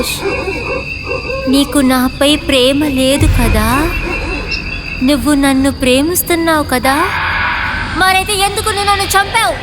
ఆకాష్, నీకు నాపై ప్రేమ లేదు కదా? నువ్వు నన్ను ప్రేమిస్తున్నావు కదా? మరైతే ఎందుకు నువ్వు నన్ను చంపావు?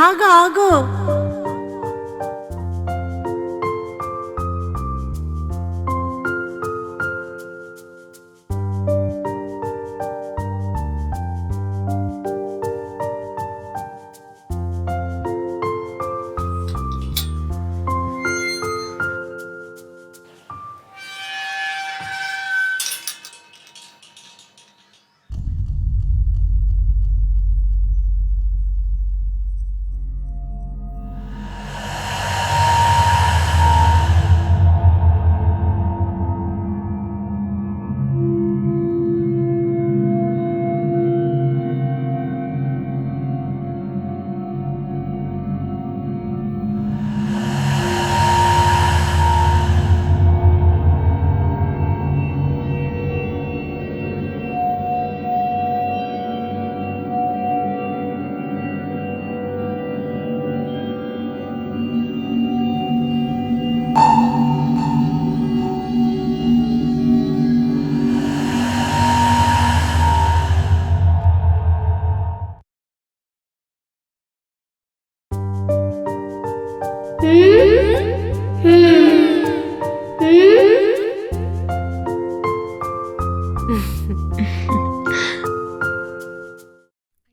ఆగు ఆగు.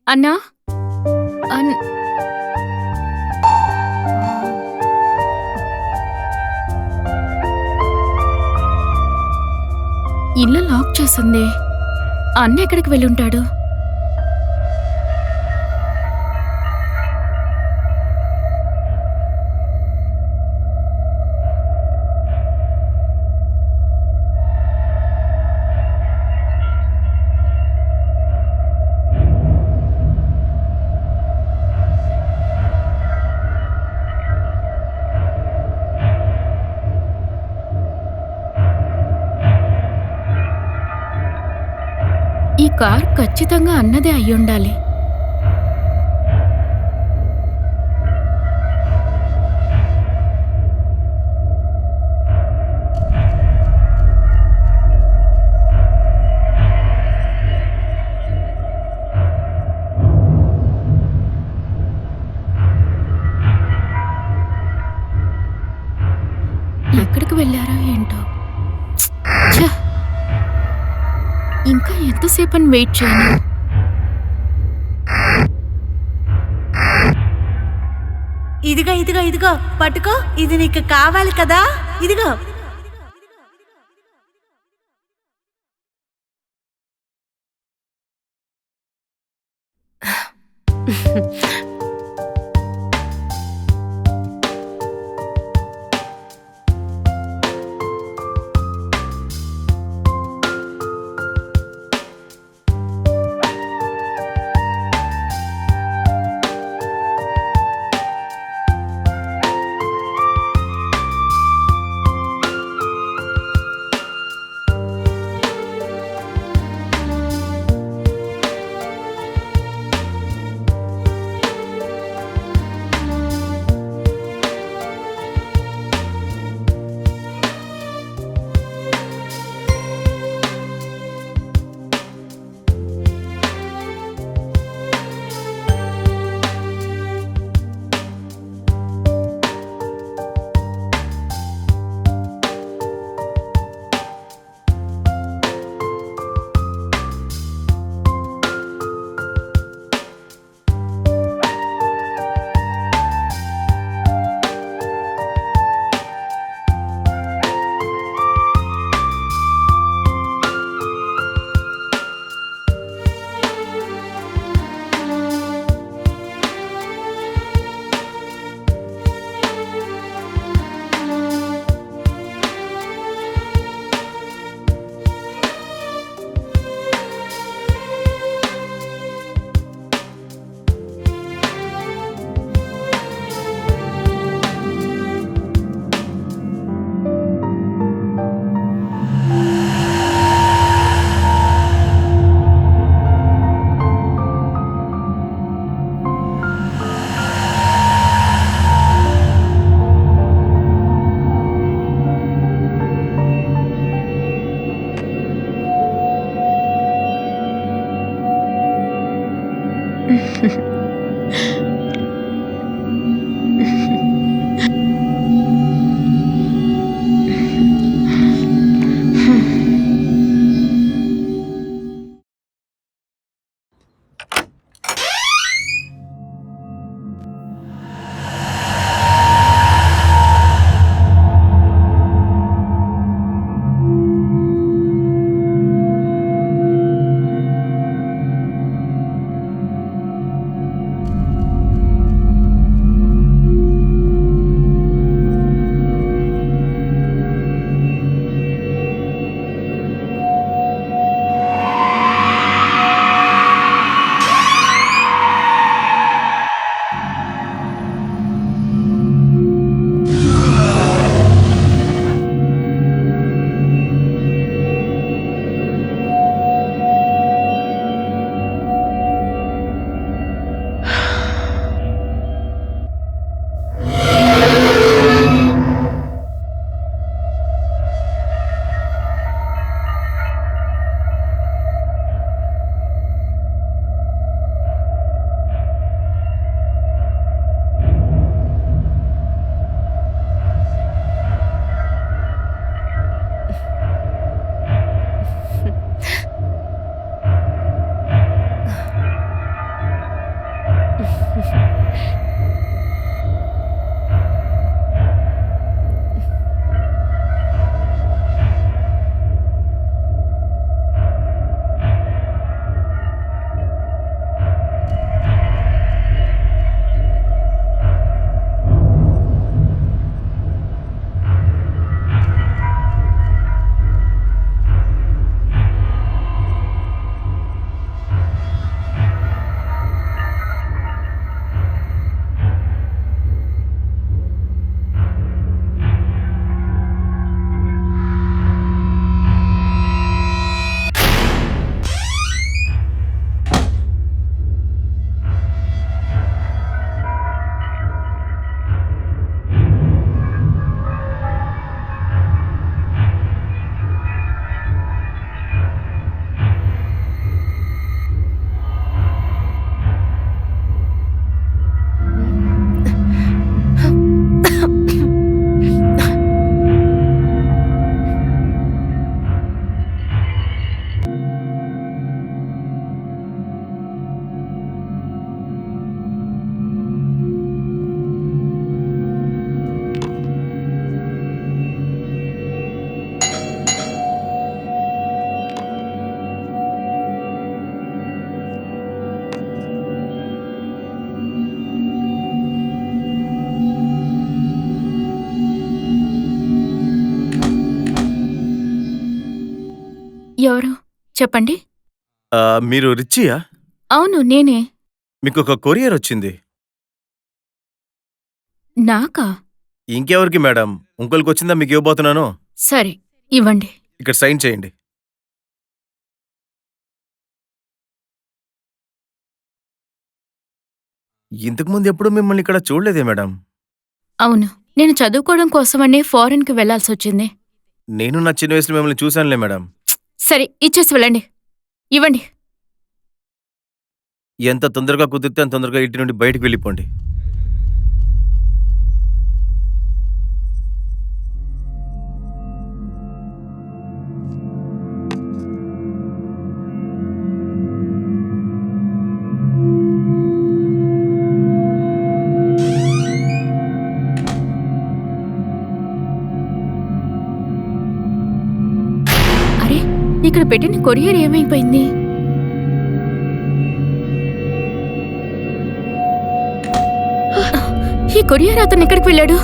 అన్నా ఇల్లు లాక్ చేసింది. అన్న ఎక్కడికి వెళ్ళుంటాడు? ఈ కార్ ఖచ్చితంగా అన్నదే అయ్యుండాలి. ఎక్కడికి వెళ్ళారో ఏంటో. ఛ! ఇంకా ఎంతసేపని వెయిట్ చేయను? ఇదిగో ఇదిగో ఇదిగో పట్టుకో, ఇది నీకు కావాలి కదా, ఇదిగో. ఎవరు? చెప్పండి. మీరు రిచ్చియా? అవును, నేనే. మీకొక కొరియర్ వచ్చింది. నాకా? ఇంకెవరికి మేడం? ఇంకోళ్ళకొచ్చిందా మీకు ఇవ్వబోతున్నాను. సరే, ఇవ్వండి. ఇక్కడ సైన్ చేయండి. ఇంతకుముందు ఎప్పుడు మిమ్మల్ని ఇక్కడ చూడలేదే మేడం. అవును, నేను చదువుకోవడం కోసమనే ఫారెన్కి వెళ్లాల్సొచ్చింది. నేను నా చిన్న వయసులో మిమ్మల్ని చూశానులే మేడం. సరే, ఇచ్చేసి వెళ్ళండి. ఇవ్వండి. ఎంత తొందరగా కుదిరితే అంత తొందరగా ఇంటి నుండి బయటికి వెళ్ళిపోండి. అరే, ఇక్కడ పెట్టిన కొరియర్ ఏమైపోయింది? ఈ కొరియర్ అతను ఎక్కడికి వెళ్ళాడు?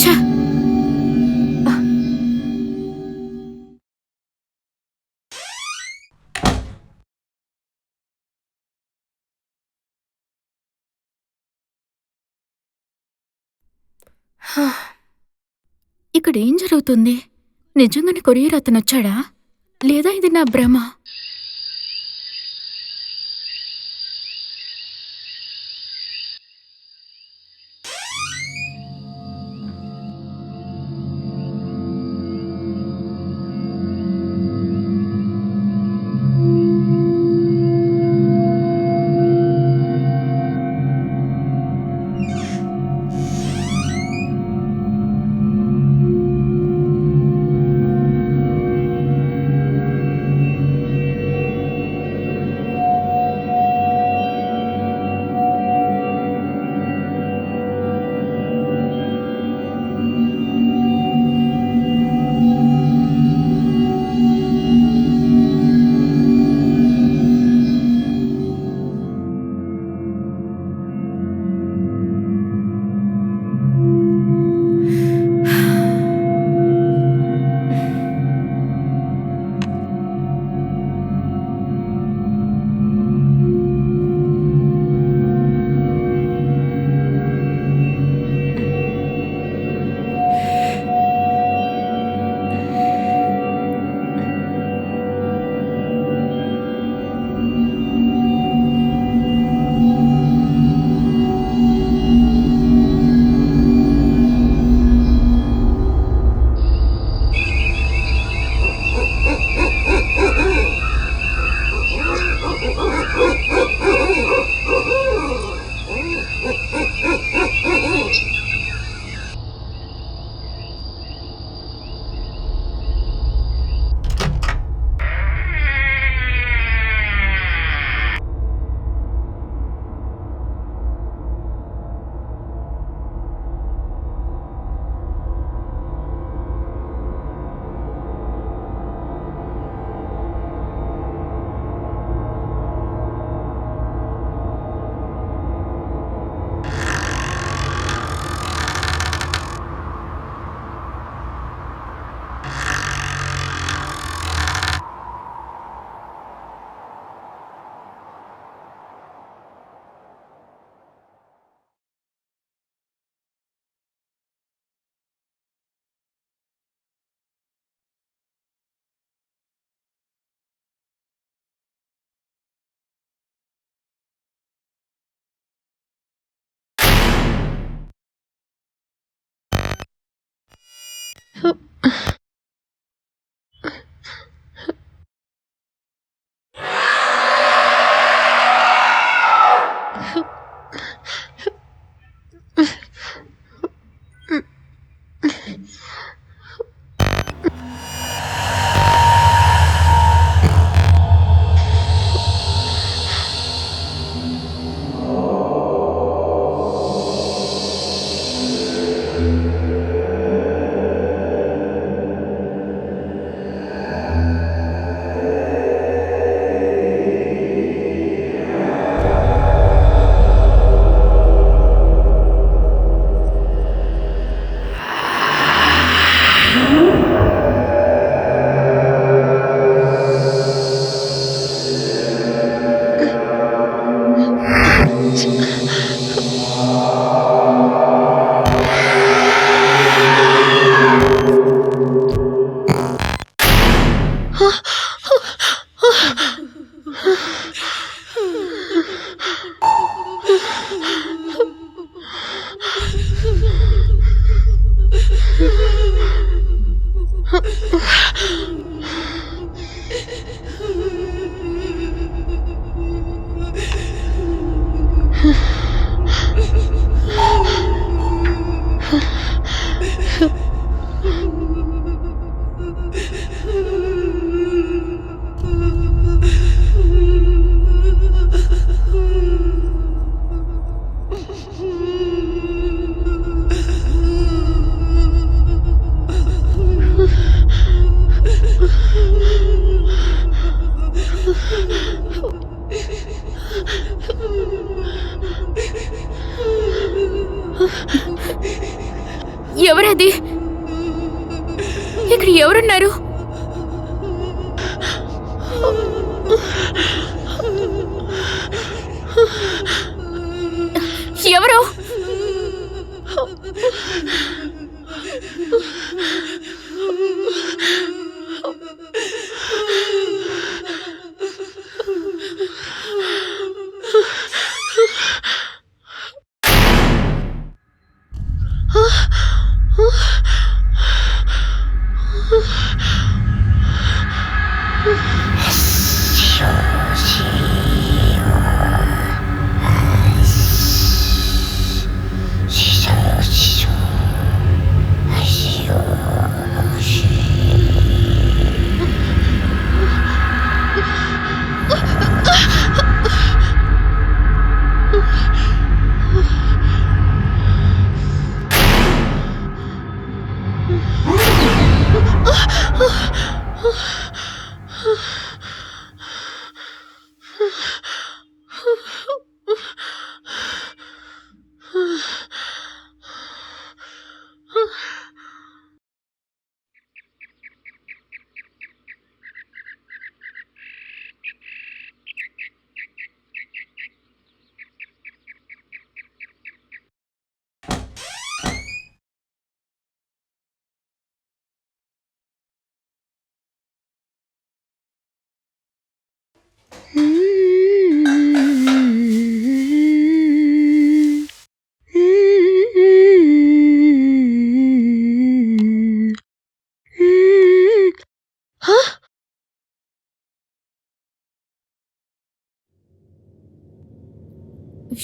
ఛ! ఇక్కడ ఏం జరుగుతుంది? నిజంగానే కొరియర్ అతను వచ్చాడా, లేదా ఇది నా భ్రమ? ఎవరది? ఇక్కడ ఎవరున్నారు? ఎవరు?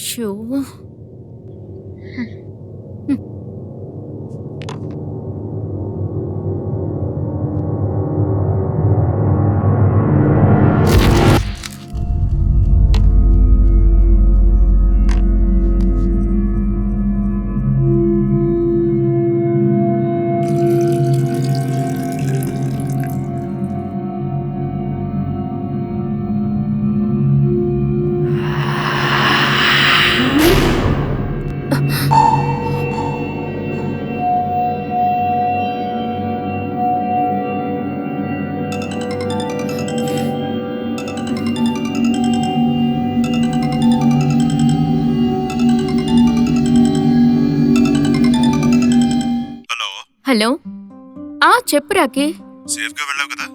Show hello. చెప్పు రాకీ. సేఫ్గా వెళ్ళావు కదా?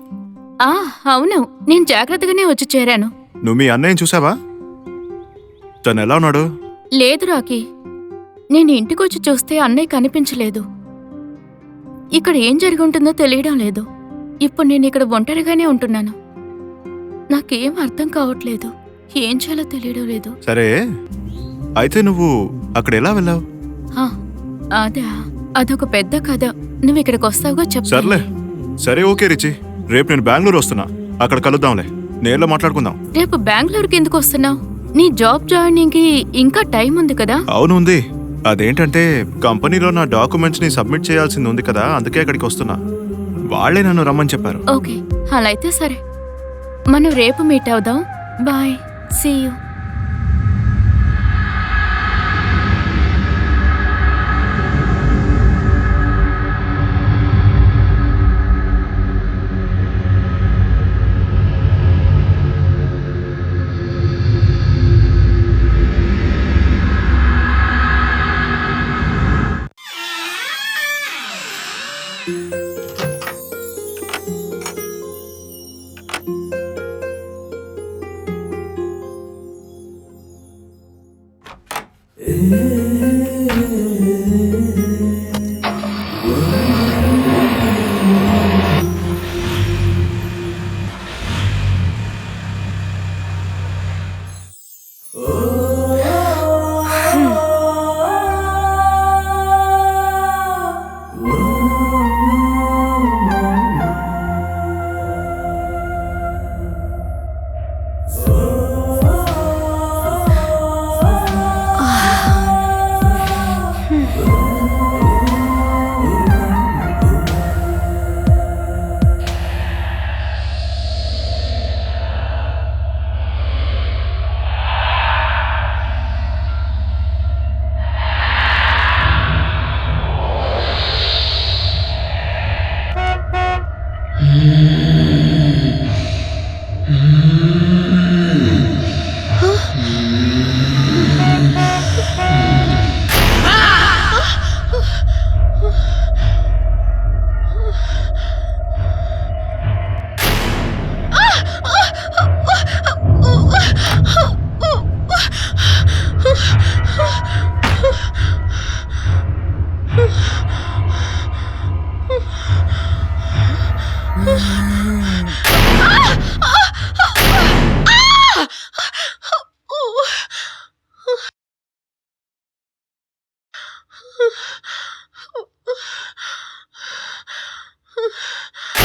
అవును, నేను జాగ్రత్తగానే వచ్చి చేరాను. నువ్వు మీ అన్నయ్యని చూసావా? తను ఎలా ఉన్నాడు? లేదు రాకీ, నేను ఇంటికొచ్చి చూస్తే అన్నయ్య కనిపించలేదు. ఇక్కడ ఏం జరిగి ఉంటుందో తెలియడం లేదు. ఇప్పుడు నేను ఇక్కడ ఒంటరిగానే ఉంటున్నాను. నాకేం అర్థం కావట్లేదు. ఏం చేయాలో తెలియడం లేదు. సరే, అయితే నువ్వు అక్కడ ఎలా వెళ్ళావు? హా, అదొక పెద్ద కథ. నువ్వు ఇక్కడికి వస్తావుగా సర్లే, చెప్పు. సరే, ఓకే రిచి. రేపు నేను బెంగళూరు వస్తున్నా. అక్కడ కలుద్దాంలే, నేరులో మాట్లాడుకుందాం. రేపు బెంగళూరుకి ఎందుకు వస్తున్నావు? నీ జాబ్ జాయినింగ్ కి ఇంకా టైం ఉంది కదా? అవును ఉంది. అదేంటంటే కంపెనీలో నా డాక్యుమెంట్స్ ని సబ్మిట్ చేయాల్సింది ఉంది కదా, అందుకే అక్కడికి వస్తున్నా. వాళ్ళే నన్ను రమ్మని చెప్పారు. ఓకే, అలా అయితే సరే. మనం రేపు మీట్ అవుదాం. Bye, see you.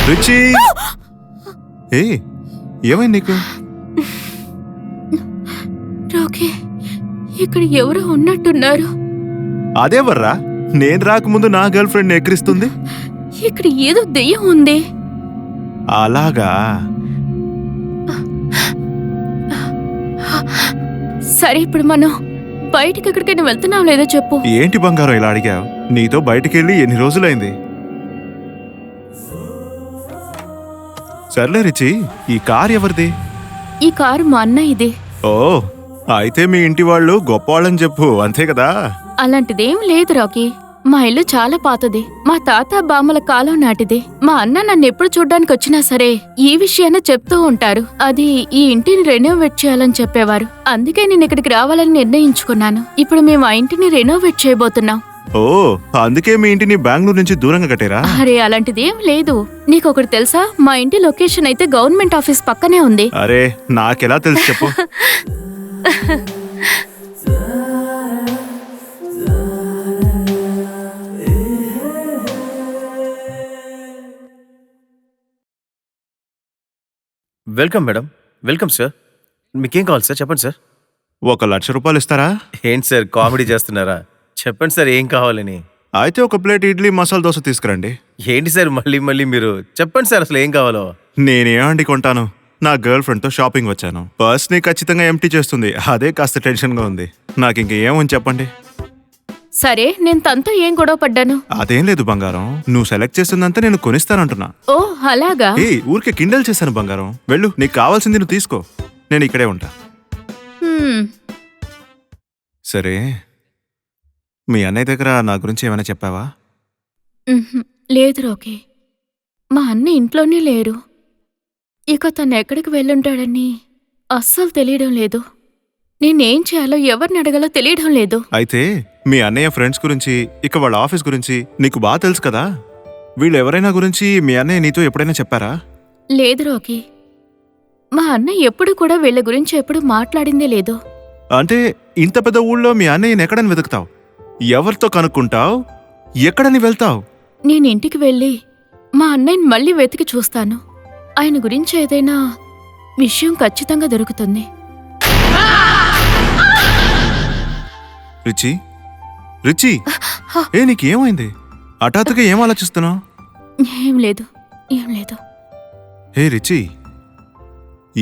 రిచి, ఏమైంది నీకు? రాకీ, ఇక్కడ ఎవరో ఉన్నట్టున్నారు. అదేవర్రా, నేను రాకముందు నా గర్ల్ ఫ్రెండ్ ఎక్కిరిస్తుంది. ఇక్కడ ఏదో దెయ్యం ఉంది. అలాగా? సరే, ఇప్పుడు మనం బయటికి ఎక్కడికైనా వెళ్తున్నాం లేదో చెప్పు. ఏంటి బంగారం ఇలా అడిగావు? నీతో బయటికెళ్ళి ఎన్ని రోజులైంది? సర్లే రిచి, ఈ కార్ ఎవరిది? ఈ కారు మా అన్నయ్యది. ఓ, అయితే మీ ఇంటి వాళ్ళు గొప్పవాళ్ళని చెప్పు, అంతే కదా? అలాంటిదేం లేదు రాకీ. మా ఇల్లు చాలా పాతది. మా తాత బామ్మల కాలం నాటిది. మా అన్న నన్ను ఎప్పుడు చూడ్డానికి వచ్చినా సరే ఈ విషయాన్ని చెప్తూ ఉంటారు. అది ఈ ఇంటిని రెనోవేట్ చేయాలని చెప్పేవారు. అందుకే నేను ఇక్కడికి రావాలని నిర్ణయించుకున్నాను. ఇప్పుడు మేము ఆ ఇంటిని రెనోవేట్ చేయబోతున్నాం. ఓ, అందుకే మీ ఇంటిని బెంగళూరు నుంచి దూరంగా కట్టారా? అరే, అలాంటిదేం లేదు. నీకొకటి తెలుసా? మా ఇంటి లొకేషన్ అయితే గవర్నమెంట్ ఆఫీస్ పక్కనే ఉంది. అరే, నాకెలా తెలుసు చెప్పు. Welcome madam, welcome sir. మీకేం కావాలి సార్? చెప్పండి సార్. 1,00,000 రూపాయలు ఇస్తారా? ఏంటి సార్ కామెడీ చేస్తున్నారా? చెప్పండి సార్ ఏం కావాలని. అయితే ఒక ప్లేట్ ఇడ్లీ మసాలా దోశ తీసుకురండి. ఏంటి సార్ మళ్ళీ మళ్ళీ మీరు చెప్పండి సార్ అసలు ఏం కావాలో. నేనేమండి కొంటాను? నా గర్ల్ ఫ్రెండ్తో షాపింగ్ వచ్చాను. పర్స్ని ఖచ్చితంగా ఎంప్టీ చేస్తుంది. అదే కాస్త టెన్షన్గా ఉంది. నాకు ఇంక ఏమని చెప్పండి. సరే, నేను తనతో ఏం గొడవ పడ్డాను? అదేం లేదు బంగారం, నువ్వు సెలెక్ట్ చేస్తుందంతా నేను కొనిస్తానంటున్నా. ఓ, అలాగా? ఊరికే కిండల్ చేశాను బంగారం. వెళ్ళు, నీకు కావాల్సింది నువ్వు తీసుకో, నేను ఇక్కడే ఉంటా. సరే, మీ అన్నయ్య దగ్గర నా గురించి ఏమైనా చెప్పావా? లేదు రోకే, మా అన్న ఇంట్లోనే లేరు. ఇక తను ఎక్కడికి వెళ్ళుంటాడని అస్సలు తెలియడం లేదు. నేనేం చేయాలో ఎవరిని అడగాలో తెలియడం లేదు. అయితే మీ అన్నయ్య ఫ్రెండ్స్ గురించి, ఇక వాళ్ళ ఆఫీస్ గురించి నీకు బాగా తెలుసు కదా? వీళ్ళు ఎవరైనా గురించి మీ అన్నయ్య నీతో ఎప్పుడైనా చెప్పారా? లేదు రాకీ, మా అన్న ఎప్పుడు కూడా వీళ్ళ గురించి ఎప్పుడు మాట్లాడిందే లేదు. అంటే ఇంత పెద్ద ఊళ్ళో మీ అన్నయ్యని ఎక్కడని వెతుకుతావు? ఎవరితో కనుక్కుంటావు? ఎక్కడని వెళ్తావు? నేను ఇంటికి వెళ్ళి మా అన్నయ్యని మళ్ళీ వెతికి చూస్తాను. ఆయన గురించి ఏదైనా విషయం ఖచ్చితంగా దొరుకుతుంది. రిచి, రిచి, నీకేమైంది? హఠాత్తుగా ఏం ఆలోచిస్తున్నావు? ఏం లేదు, ఏం లేదు. హే రిచి,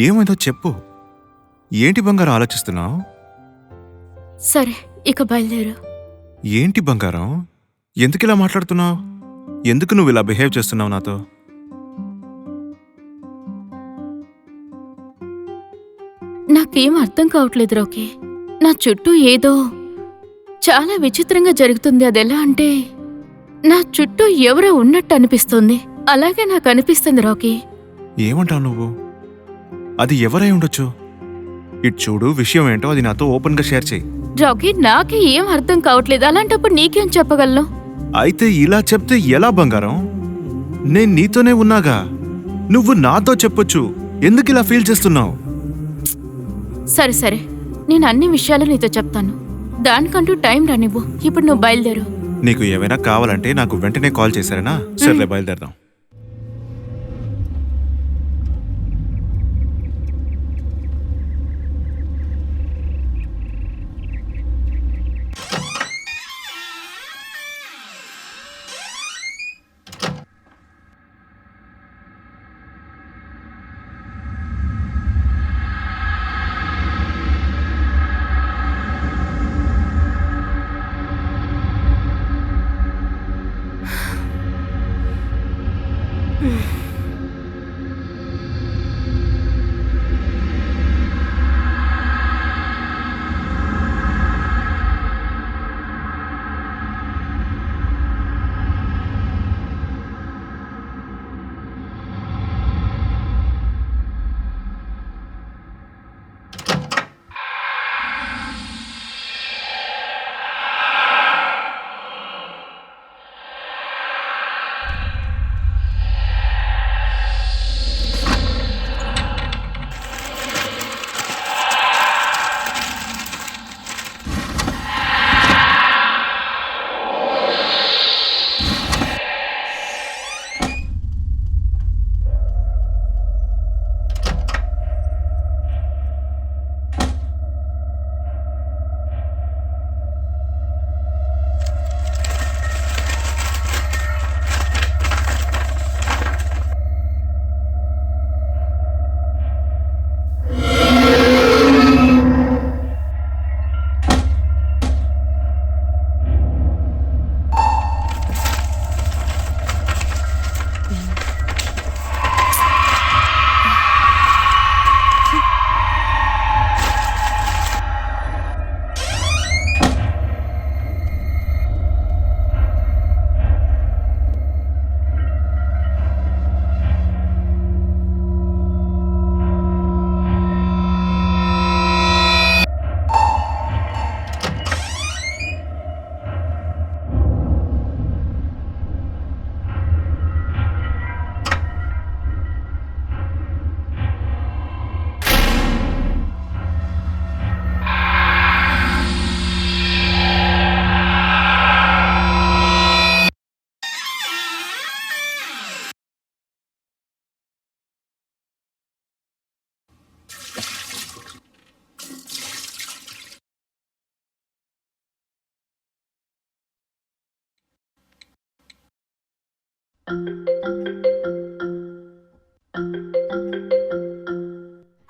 ఏమైందో చెప్పు. ఏంటి బంగారం ఆలోచిస్తున్నావు? సరే, ఇక బయలుదేరు. ఏంటి బంగారం, ఎందుకిలా మాట్లాడుతున్నావు? ఎందుకు నువ్వు ఇలా బిహేవ్ చేస్తున్నావు నాతో? నాకేం అర్థం కావట్లేదు రోకే. నా చుట్టూ ఏదో చాలా విచిత్రంగా జరుగుతుంది. అదెలా అంటే నా చుట్టూ ఎవరో ఉన్నట్టు అనిపిస్తుంది. అలాగే నాకు అనిపిస్తుంది రాకీ. ఏమంటావు నువ్వు? అది ఎవరై ఉండొచ్చు? ఇటు చూడు, విషయం ఏంటో అది నాతో ఓపెన్గా షేర్ చేయి. రాకీ, నాకే ఏం అర్థం కావట్లేదు. అలాంటప్పుడు నీకేం చెప్పగలను? అయితే ఇలా చెప్తే ఎలా బంగారం? నేను నీతోనే ఉన్నాగా, నువ్వు నాతో చెప్పొచ్చు. ఎందుకు ఇలా ఫీల్ చేస్తున్నావు? సరే సరే, నేను అన్ని విషయాలు నీతో చెప్తాను. దానికంటూ టైం రానివ్వు. ఇప్పుడు నువ్వు బయలుదేరు. నీకు ఏమైనా కావాలంటే నాకు వెంటనే కాల్ చేశారేనా? సర్లే, బయలుదేరదాం.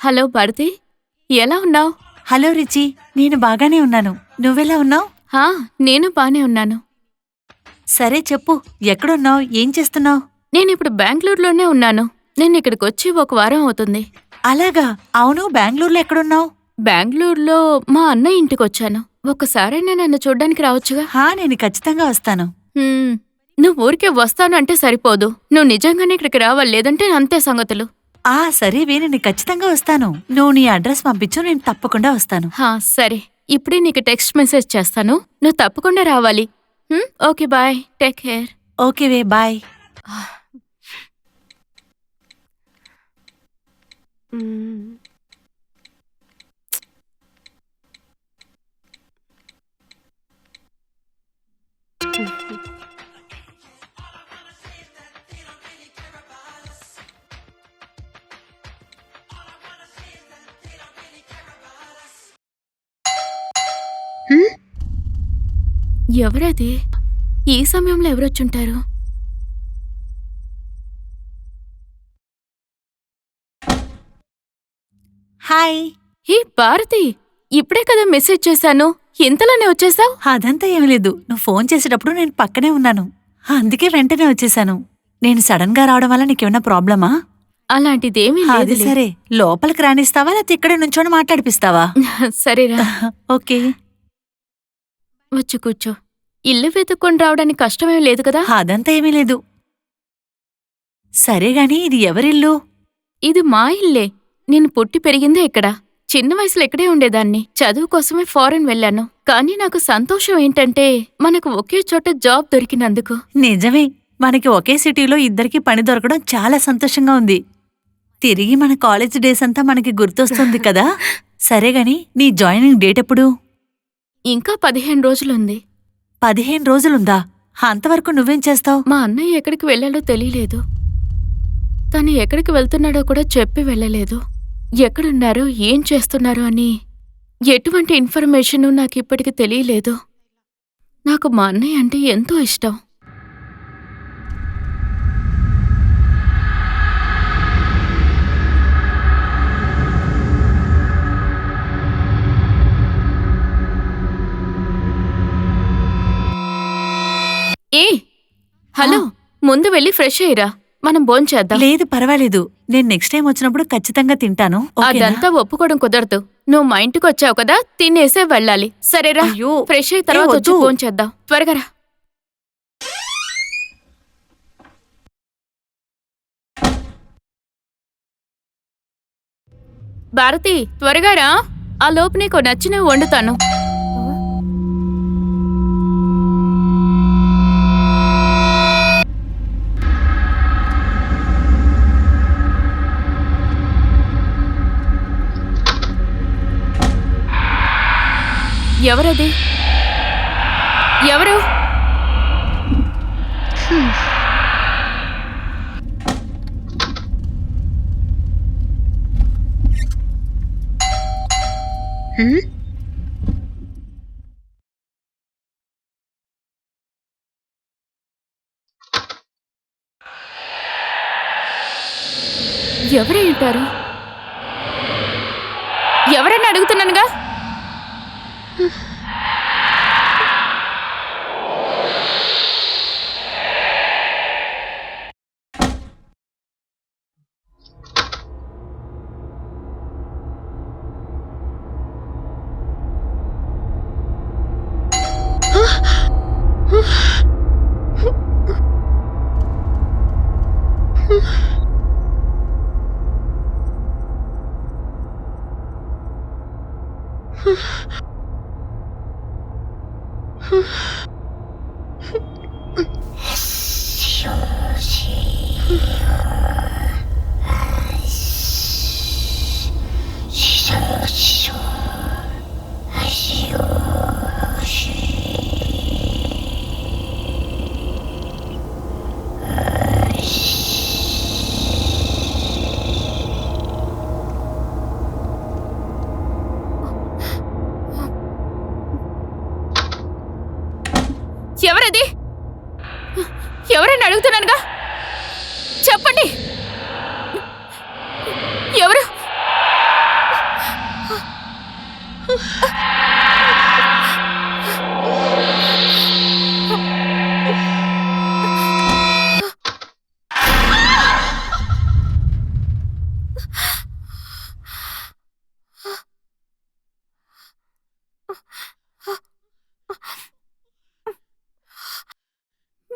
హలో భారతి, ఎలా ఉన్నావు? హలో రిచి, నేను బాగానే ఉన్నాను. నువ్వెలా ఉన్నావు? నేను బానే ఉన్నాను. సరే చెప్పు, ఎక్కడున్నావు? ఏం చేస్తున్నావు? నేనిప్పుడు బెంగళూరులోనే ఉన్నాను. నేను ఇక్కడికి వచ్చి 1 వారం అవుతుంది. అలాగా? అవును, బెంగళూరులో ఎక్కడున్నావు? బెంగళూరులో మా అన్నయ్య ఇంటికొచ్చాను. ఒక్కసారైనా నన్ను చూడ్డానికి రావచ్చుగా? నేను ఖచ్చితంగా వస్తాను. నువ్వు ఊరికే వస్తాను అంటే సరిపోదు. నువ్వు నిజంగానే ఇక్కడికి రావాలి, లేదంటే అంతే సంగతులు. సరేవే, నేను ఖచ్చితంగా వస్తాను. నువ్వు నీ అడ్రస్ పంపించు, నేను తప్పకుండా వస్తాను. సరే, ఇప్పుడే నీకు టెక్స్ట్ మెసేజ్ చేస్తాను. నువ్వు తప్పకుండా రావాలి. Okay, bye, take care. ఓకేవే, బాయ్. ఎవరది? ఈ సమయంలో ఎవరొచ్చుంటారు? హాయ్. హే భారతి, ఇప్పుడే కదా మెసేజ్ చేశాను, ఇంతలోనే వచ్చేసావు? అదంతా ఏమీ లేదు. నువ్వు ఫోన్ చేసేటప్పుడు నేను పక్కనే ఉన్నాను, అందుకే వెంటనే వచ్చేసాను. నేను సడన్ గా రావడం వల్ల నీకేమన్నా ప్రాబ్లమా? అలాంటిదేమీ అది లేదు. సరే, లోపలికి రానిస్తావా లేకపోతే ఇక్కడే నుంచోని మాట్లాడిపిస్తావా? సరేరా, ఓకే. వచ్చి కూర్చో. ఇల్లు వెతుక్కొని రావడానికి కష్టమేం లేదు కదా? అదంతా ఏమీ లేదు. సరే గాని ఇది ఎవరిల్లు? ఇది మా ఇల్లే. నేను పుట్టి పెరిగిందే ఇక్కడ. చిన్న వయసులో ఇక్కడే ఉండేదాన్ని. చదువు కోసమే ఫారెన్ వెళ్ళాను. కానీ నాకు సంతోషం ఏంటంటే మనకు ఒకే చోట జాబ్ దొరికినందుకు. నిజమే, మనకి ఒకే సిటీలో ఇద్దరికి పని దొరకడం చాలా సంతోషంగా ఉంది. తిరిగి మన కాలేజ్ డేస్ అంతా మనకి గుర్తొస్తుంది కదా. సరే గాని నీ జాయినింగ్ డేట్ ఎప్పుడు? ఇంకా 15 రోజులుంది. 15 రోజులుందా? అంతవరకు నువ్వేం చేస్తావు? మా అన్నయ్య ఎక్కడికి వెళ్ళాలో తెలియలేదు. తను ఎక్కడికి వెళ్తున్నాడో కూడా చెప్పి వెళ్ళలేదు. ఎక్కడున్నారో ఏం చేస్తున్నారో అని ఎటువంటి ఇన్ఫర్మేషను నాకిప్పటికి తెలియలేదు. నాకు మా అన్నయ్య అంటే ఎంతో ఇష్టం. ఏ హలో, ముందు వెళ్ళి ఫ్రెష్ అయ్యిరా, మనం భోంచేద్దాం. లేదు పర్వాలేదు, నేను నెక్స్ట్ టైం వచ్చినప్పుడు ఖచ్చితంగా తింటాను. ఓకేనా? అదంతా ఒప్పుకోవడం కుదరదు. నువ్వు మా ఇంటికి వచ్చావు కదా, తినేసే వెళ్ళాలి. సరేరా, అయ్యో. ఫ్రెష్ అయ్యి తర్వాత వచ్చి వద్దు. భోంచేద్దాం. త్వరగా రా. భారతి, త్వరగా రా. ఆ లోపు నీకు నచ్చినవి వండుతాను. ఎవరది? ఎవరు? ఎవరేంటారు? ఎవరని అడుగుతున్నానుగా. ఎవరది? ఎవరని అడుగుతున్నానుగా, చెప్పండి. ఎవరు?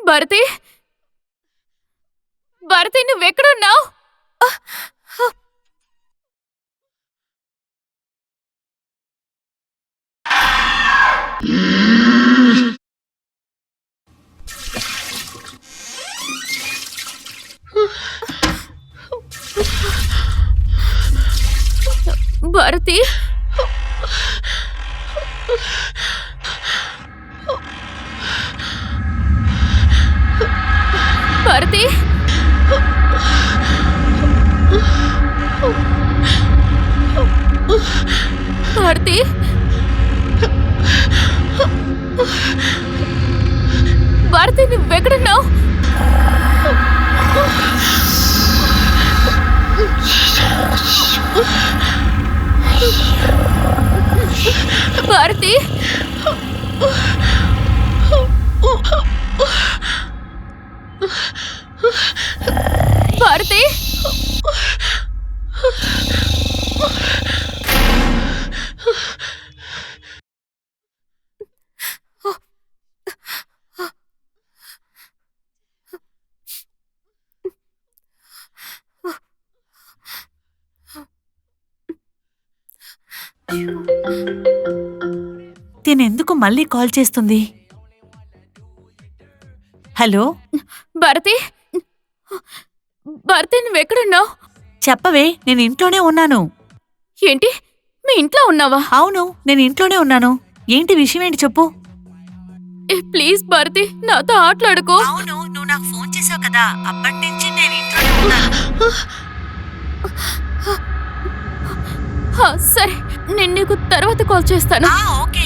భారతి, భారతి, నువ్వెక్కడున్నావు? భారతి భారతి భారతి నువ్వెక్కడున్నావు? భారతి భారతి తినెందుకు మళ్ళీ కాల్ చేస్తుంది? హలో భారతి భారతి నువ్వెక్కడున్నావు? చెప్పవే, నేను ఇంట్లోనే ఉన్నాను. ఏంటి మీ ఇంట్లో ఉన్నావా? అవును, నేను ఇంట్లోనే ఉన్నాను. ఏంటి విషయం ఏంటి చెప్పు. ప్లీజ్ భారతి నాతో ఆటలాడుకో. అవును, నువ్వు నాకు ఫోన్ చేసావు కదా, అప్పటి నుంచి నేను ఇంట్లోనే ఉన్నాను. సరే నేను నీకు తర్వాత కాల్ చేస్తాను. ఓకే.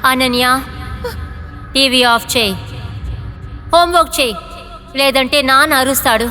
అనన్య, టీవీ ఆఫ్ చేయి, హోంవర్క్ చేయి, లేదంటే నాన్న అరుస్తాడు.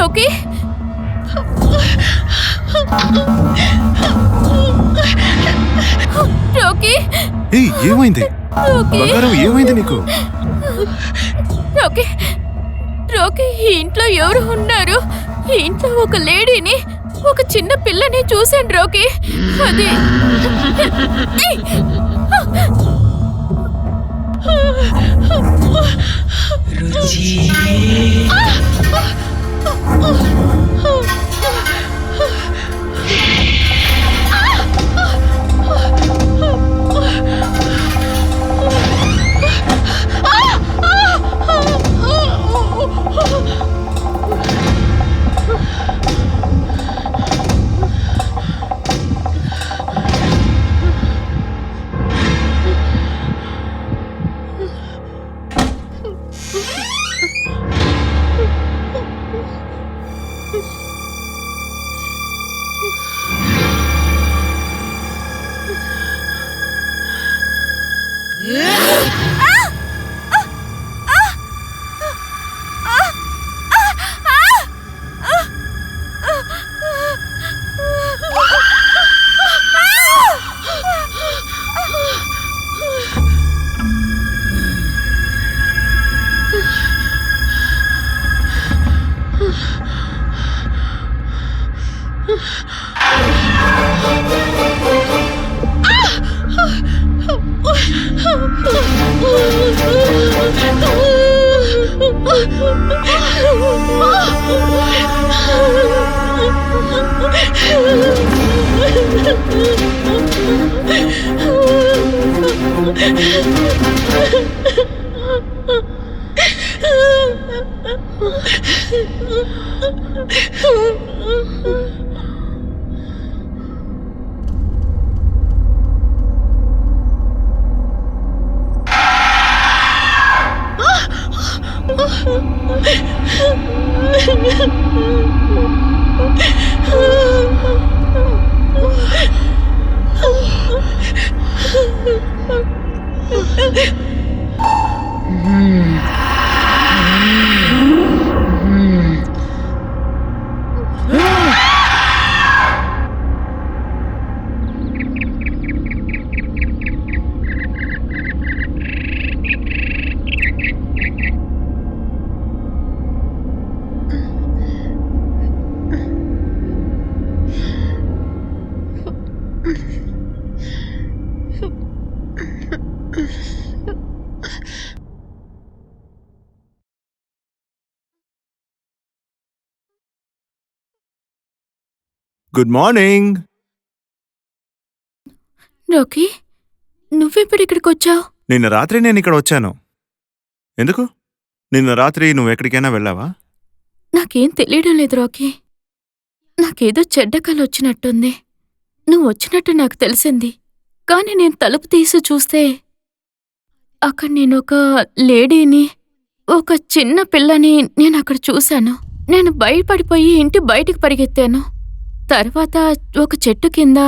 ఓకే రోకీ, ఏమైంది బంగారం? ఏమైంది నీకు? రోకీ రోకీ, ఈ ఇంట్లో ఎవరు ఉన్నారు? ఈ ఇంట్లో ఒక లేడీని, ఒక చిన్న పిల్లని చూశాను రోకీ. అది గుడ్ మార్నింగ్. రాకీ, నువ్వెప్పుడు ఇక్కడికి వచ్చావు? నిన్న రాత్రి నేను ఇక్కడ వచ్చాను. ఎందుకు? నిన్న రాత్రి నువ్వు ఎక్కడికైనా వెళ్ళావా? నాకేం తెలియడం లేదు రాకీ. నాకేదో చెడ్డ కల వచ్చినట్టుంది. నువ్వు వచ్చినట్టు నాకు తెలిసింది. కాని నేను తలుపు తీసి చూస్తే అక్కడ నేనొక లేడీని, ఒక చిన్న పిల్లని నేను అక్కడ చూశాను. నేను భయపడిపోయి ఇంటి బయటికి పరిగెత్తాను. తర్వాత ఒక చెట్టు కింద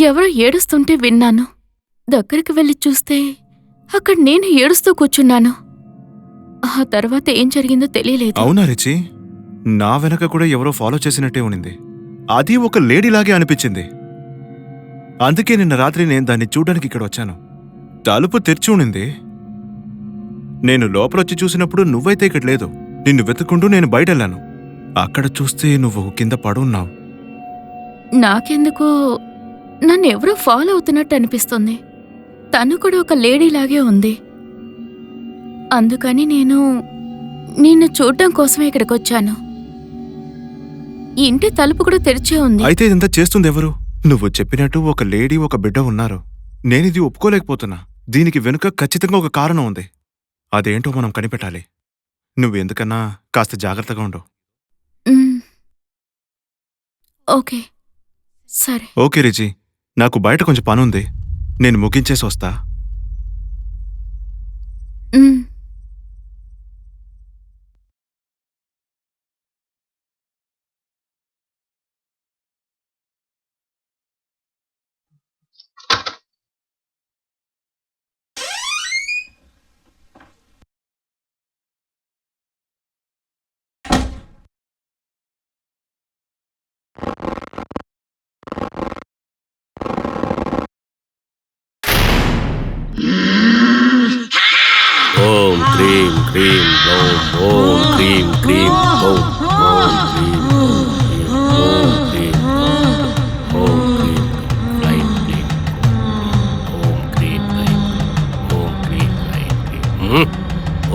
ఎవరో ఏడుస్తుంటే విన్నాను. దగ్గరికి వెళ్ళి చూస్తే అక్కడ నేను ఏడుస్తూ కూర్చున్నాను. ఆ తర్వాత ఏం జరిగిందో తెలియలేదు. అవునా రిచి? నా వెనక కూడా ఎవరో ఫాలో చేసినట్టే ఉనింది. అది ఒక లేడీలాగే అనిపించింది. అందుకే నిన్న రాత్రి నేను దాన్ని చూడ్డానికి ఇక్కడ వచ్చాను. తలుపు తెరిచి ఉనింది. నేను లోపలొచ్చి చూసినప్పుడు నువ్వైతే ఇక్కడ లేదు. నిన్ను వెతుక్కుంటూ నేను బయటెళ్ళాను. అక్కడ చూస్తే నువ్వు కింద పడున్నావు. నాకెందుకో నన్నెవరో ఫాలో అవుతున్నట్టు అనిపిస్తుంది. తను కూడా ఒక లేడీలాగే ఉంది. అందుకని నిన్ను చూడ్డం కోసమే ఇక్కడికొచ్చాను. ఇంటి తలుపు కూడా తెరిచే ఉంది. అయితే ఇదంతా చేస్తుంది ఎవరు? నువ్వు చెప్పినట్టు ఒక లేడీ, ఒక బిడ్డ ఉన్నారు. నేనిది ఒప్పుకోలేకపోతున్నా. దీనికి వెనుక ఖచ్చితంగా ఒక కారణం ఉంది. అదేంటో మనం కనిపెట్టాలి. నువ్వెందుకన్నా కాస్త జాగ్రత్తగా ఉండు. ఓకే, సరే. ఓకే రిచి, నాకు బయట కొంచెం పనుంది. నేను ముగించేసి వస్తా. ఓం క్రీం క్రీం ఓం ఓం క్రీం క్రీం ఓం ఓం క్రీం ఓం క్రీం ఓం క్రీం క్లైం క్లీం ఓం క్రీం క్లీం ఓం క్రీం క్లైం క్లీం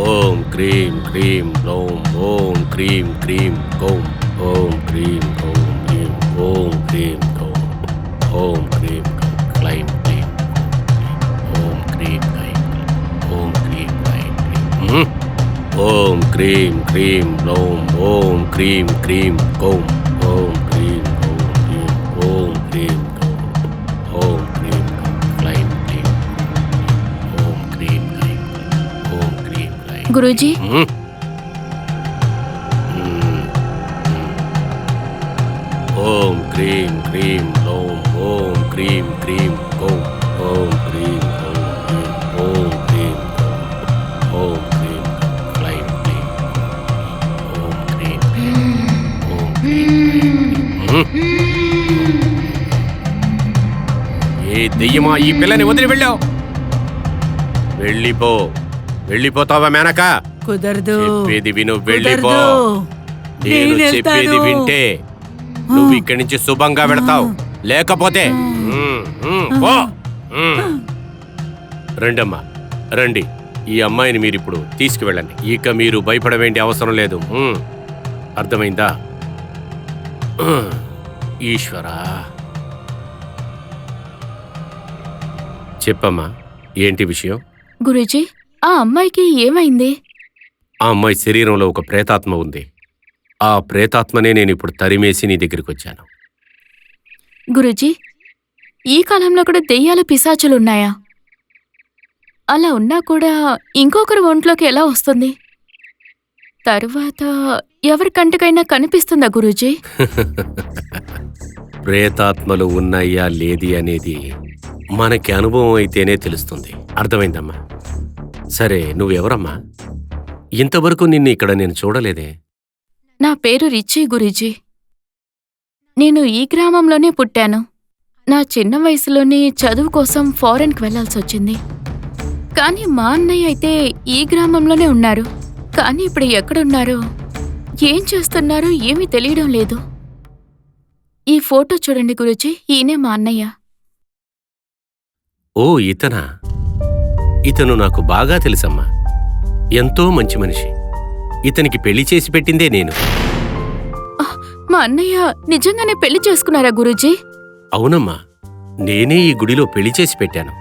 ఓం క్రీం క్రీం ఓం ఓం క్రీం క్రీం ఓం ఓం క్రీం ఓం క్రీం ఓం క్రీం ఓం క్రీం క్లైం క్లీం ఓం క్రీం క్లైం ఓం క్రీం ఓం క్రీం క్రీం ఓం ఓం క్రీం క్రీం ఓం ఓం క్రీం ఓం క్రీం ఓం క్రీం క్లైం క్లీం ఓం క్రీం క్లీం ఓం క్రీం క్లైం. గురూజీ, ఓం క్రీం క్రీం ఓం ఓం క్రీం క్రీం ఓం ఓం cream ఓం cream ఓం cream క్లైం క్లీం ఓం cream ఓం cream. ఏ దెయ్యమా ఈ పిల్లని వదిలి వెళ్ళావు? వెళ్ళిపోతావా మేనక? కుదరదు. చెప్పేది విను, వెళ్ళిపో. నేను చెప్పేది వింటే నువ్వు ఇక్కడి నుంచి శుభంగా వెళతావు. లేకపోతే పో. రండమ్మా, రండి. ఈ అమ్మాయిని మీరిప్పుడు తీసుకువెళ్ళండి. ఇక మీరు భయపడ వేండి అవసరం లేదు. అర్థమైందా? ఈశ్వరా, చెప్పమ్మా, ఏంటి విషయం? గురూజీ, ఆ అమ్మాయికి ఏమైంది? ఆ అమ్మాయి శరీరంలో ఒక ప్రేతాత్మ ఉంది. ఆ ప్రేతాత్మనే నేను ఇప్పుడు తరిమేసి నీ దగ్గరికి వచ్చాను. గురూజీ, ఈ కాలంలో కూడా దెయ్యాలు పిశాచులున్నాయా? అలా ఉన్నా కూడా ఇంకొకరి ఒంట్లోకి ఎలా వస్తుంది? తరువాత ఎవరి కంటికైనా కనిపిస్తుందా గురూజీ? ప్రేతాత్మలు ఉన్నాయా లేది అనేది మనకి అనుభవం అయితేనే తెలుస్తుంది. అర్థమైందమ్మా? సరే, నువ్వెవరమ్మా? ఇంతవరకు నిన్ను ఇక్కడ నేను చూడలేదే. నా పేరు రిచి గురూజీ. నేను ఈ గ్రామంలోనే పుట్టాను. నా చిన్న వయసులోనే చదువు కోసం ఫారెన్కి వెళ్లాల్సొచ్చింది. కానీ మా అన్నయ్య అయితే ఈ గ్రామంలోనే ఉన్నారు. కానీ ఇప్పుడు ఎక్కడున్నారో, ఏం చేస్తున్నారో ఏమీ తెలియడం లేదు. ఈ ఫోటో చూడండి గురూజీ, ఈయనే మా అన్నయ్య. ఓ, ఇతనా? ఇతను నాకు బాగా తెలుసమ్మా. ఎంతో మంచి మనిషి. ఇతనికి పెళ్లి చేసి పెట్టిందే నేను. మా అన్నయ్య నిజంగానే పెళ్లి చేసుకున్నారా గురూజీ? అవునమ్మా, నేనే ఈ గుడిలో పెళ్లి చేసి పెట్టాను.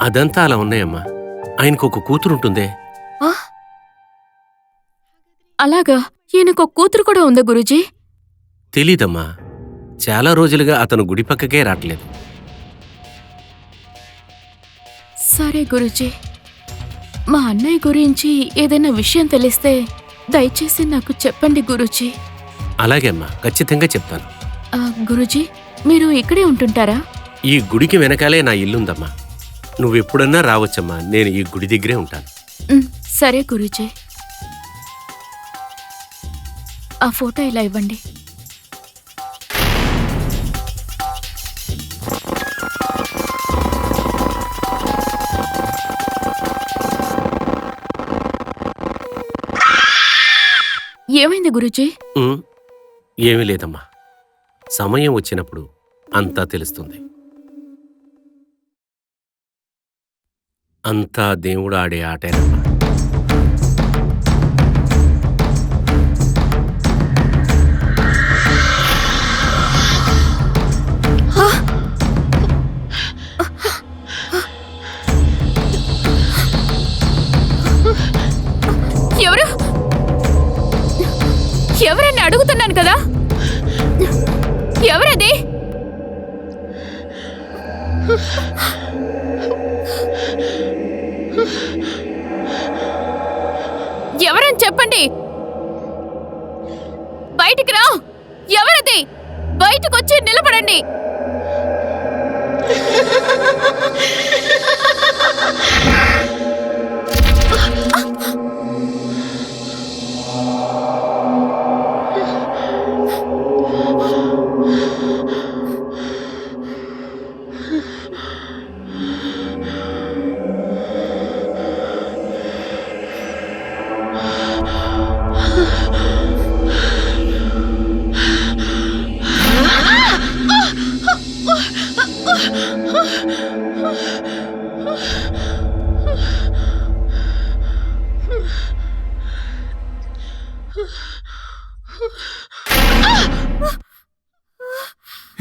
అదంతా అలా ఉన్నాయమ్మా. ఆయనకు ఒక కూతురుంటుందే. ఆ? అలాగా? ఈయనకు కూతురు కూడా ఉందా గురూజీ? తెలీదమ్మా. చాలా రోజులుగా అతను గుడి పక్కకే రావట్లేదు. సరే గురూజీ, మా అన్నయ్య గురించి ఏదైనా విషయం తెలిస్తే దయచేసి నాకు చెప్పండి గురూజీ. అలాగే అమ్మా, ఖచ్చితంగా చెప్తాను. గురూజీ, మీరు ఇక్కడే ఉంటుంటారా? ఈ గుడికి వెనకాలే నా ఇల్లుందమ్మా. నువ్వెప్పుడన్నా రావచ్చమ్మా. నేను ఈ గుడి దగ్గరే ఉంటాను. సరే గురూజీ. ఆ ఫోటో ఇలా ఇవ్వండి. ఏమైంది గురూజీ? ఏమీ లేదమ్మా. సమయం వచ్చినప్పుడు అంతా తెలుస్తుంది. అంతా దేవుడు ఆడే ఆటేనమ్మా. ఎవరు? ఎవరని అడుగుతున్నాను కదా. ఎవరది? ఎవరని చెప్పండి. బయటికి రా. ఎవరది? బయటకు వచ్చి నిలబడండి.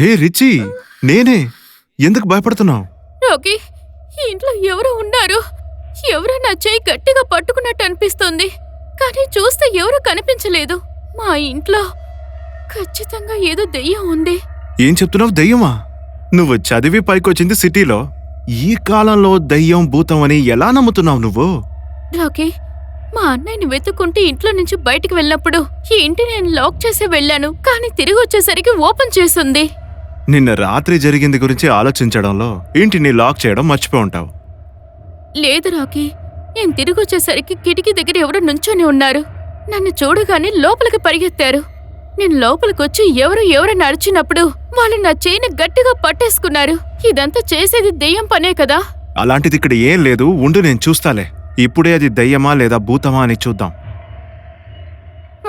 హే రిచి, నేనే. ఎందుకు భయపడుతున్నావు? రోకి, ఈ ఇంట్లో ఎవరో ఉన్నారు. ఎవరో నా చేయి గట్టిగా పట్టుకున్నట్టు అనిపిస్తుంది. కానీ చూస్తే ఎవరూ కనిపించలేదు. మా ఇంట్లో ఖచ్చితంగా ఏదో దెయ్యం ఉంది. ఏం చెప్తున్నావు? దెయ్యమా? నువ్వు చదివి పైకొచ్చింది సిటీలో. ఈ కాలంలో దెయ్యం భూతం అని ఎలా నమ్ముతున్నావు నువ్వు? రాకీ, మా అన్నయ్యని వెతుక్కుంటూ ఇంట్లో నుంచి బయటికి వెళ్ళినప్పుడు ఈ ఇంటి నేను లాక్ చేసి వెళ్ళాను. కానీ తిరిగి వచ్చేసరికి ఓపెన్ చేసుంది. నిన్న రాత్రి జరిగింది గురించి ఆలోచించడంలో ఇంటిని లాక్ చేయడం మర్చిపోయి ఉంటావు. లేదు రాకీ, నేను తిరిగి వచ్చేసరికి కిటికీ దగ్గర ఎవరో నుంచొని ఉన్నారు. నన్ను చూడగానే లోపలికి పరిగెత్తారు. నేను లోపలికొచ్చి ఎవరని అరిచినప్పుడు వాళ్ళు నా చేయిని గట్టిగా పట్టేసుకున్నారు. ఇదంతా చేసేది దెయ్యం పనే కదా. అలాంటిది ఇక్కడ ఏం లేదు. ఉండు, నేను చూస్తాలే. ఇప్పుడే అది దయ్యమా లేదా భూతమా అని చూద్దాం.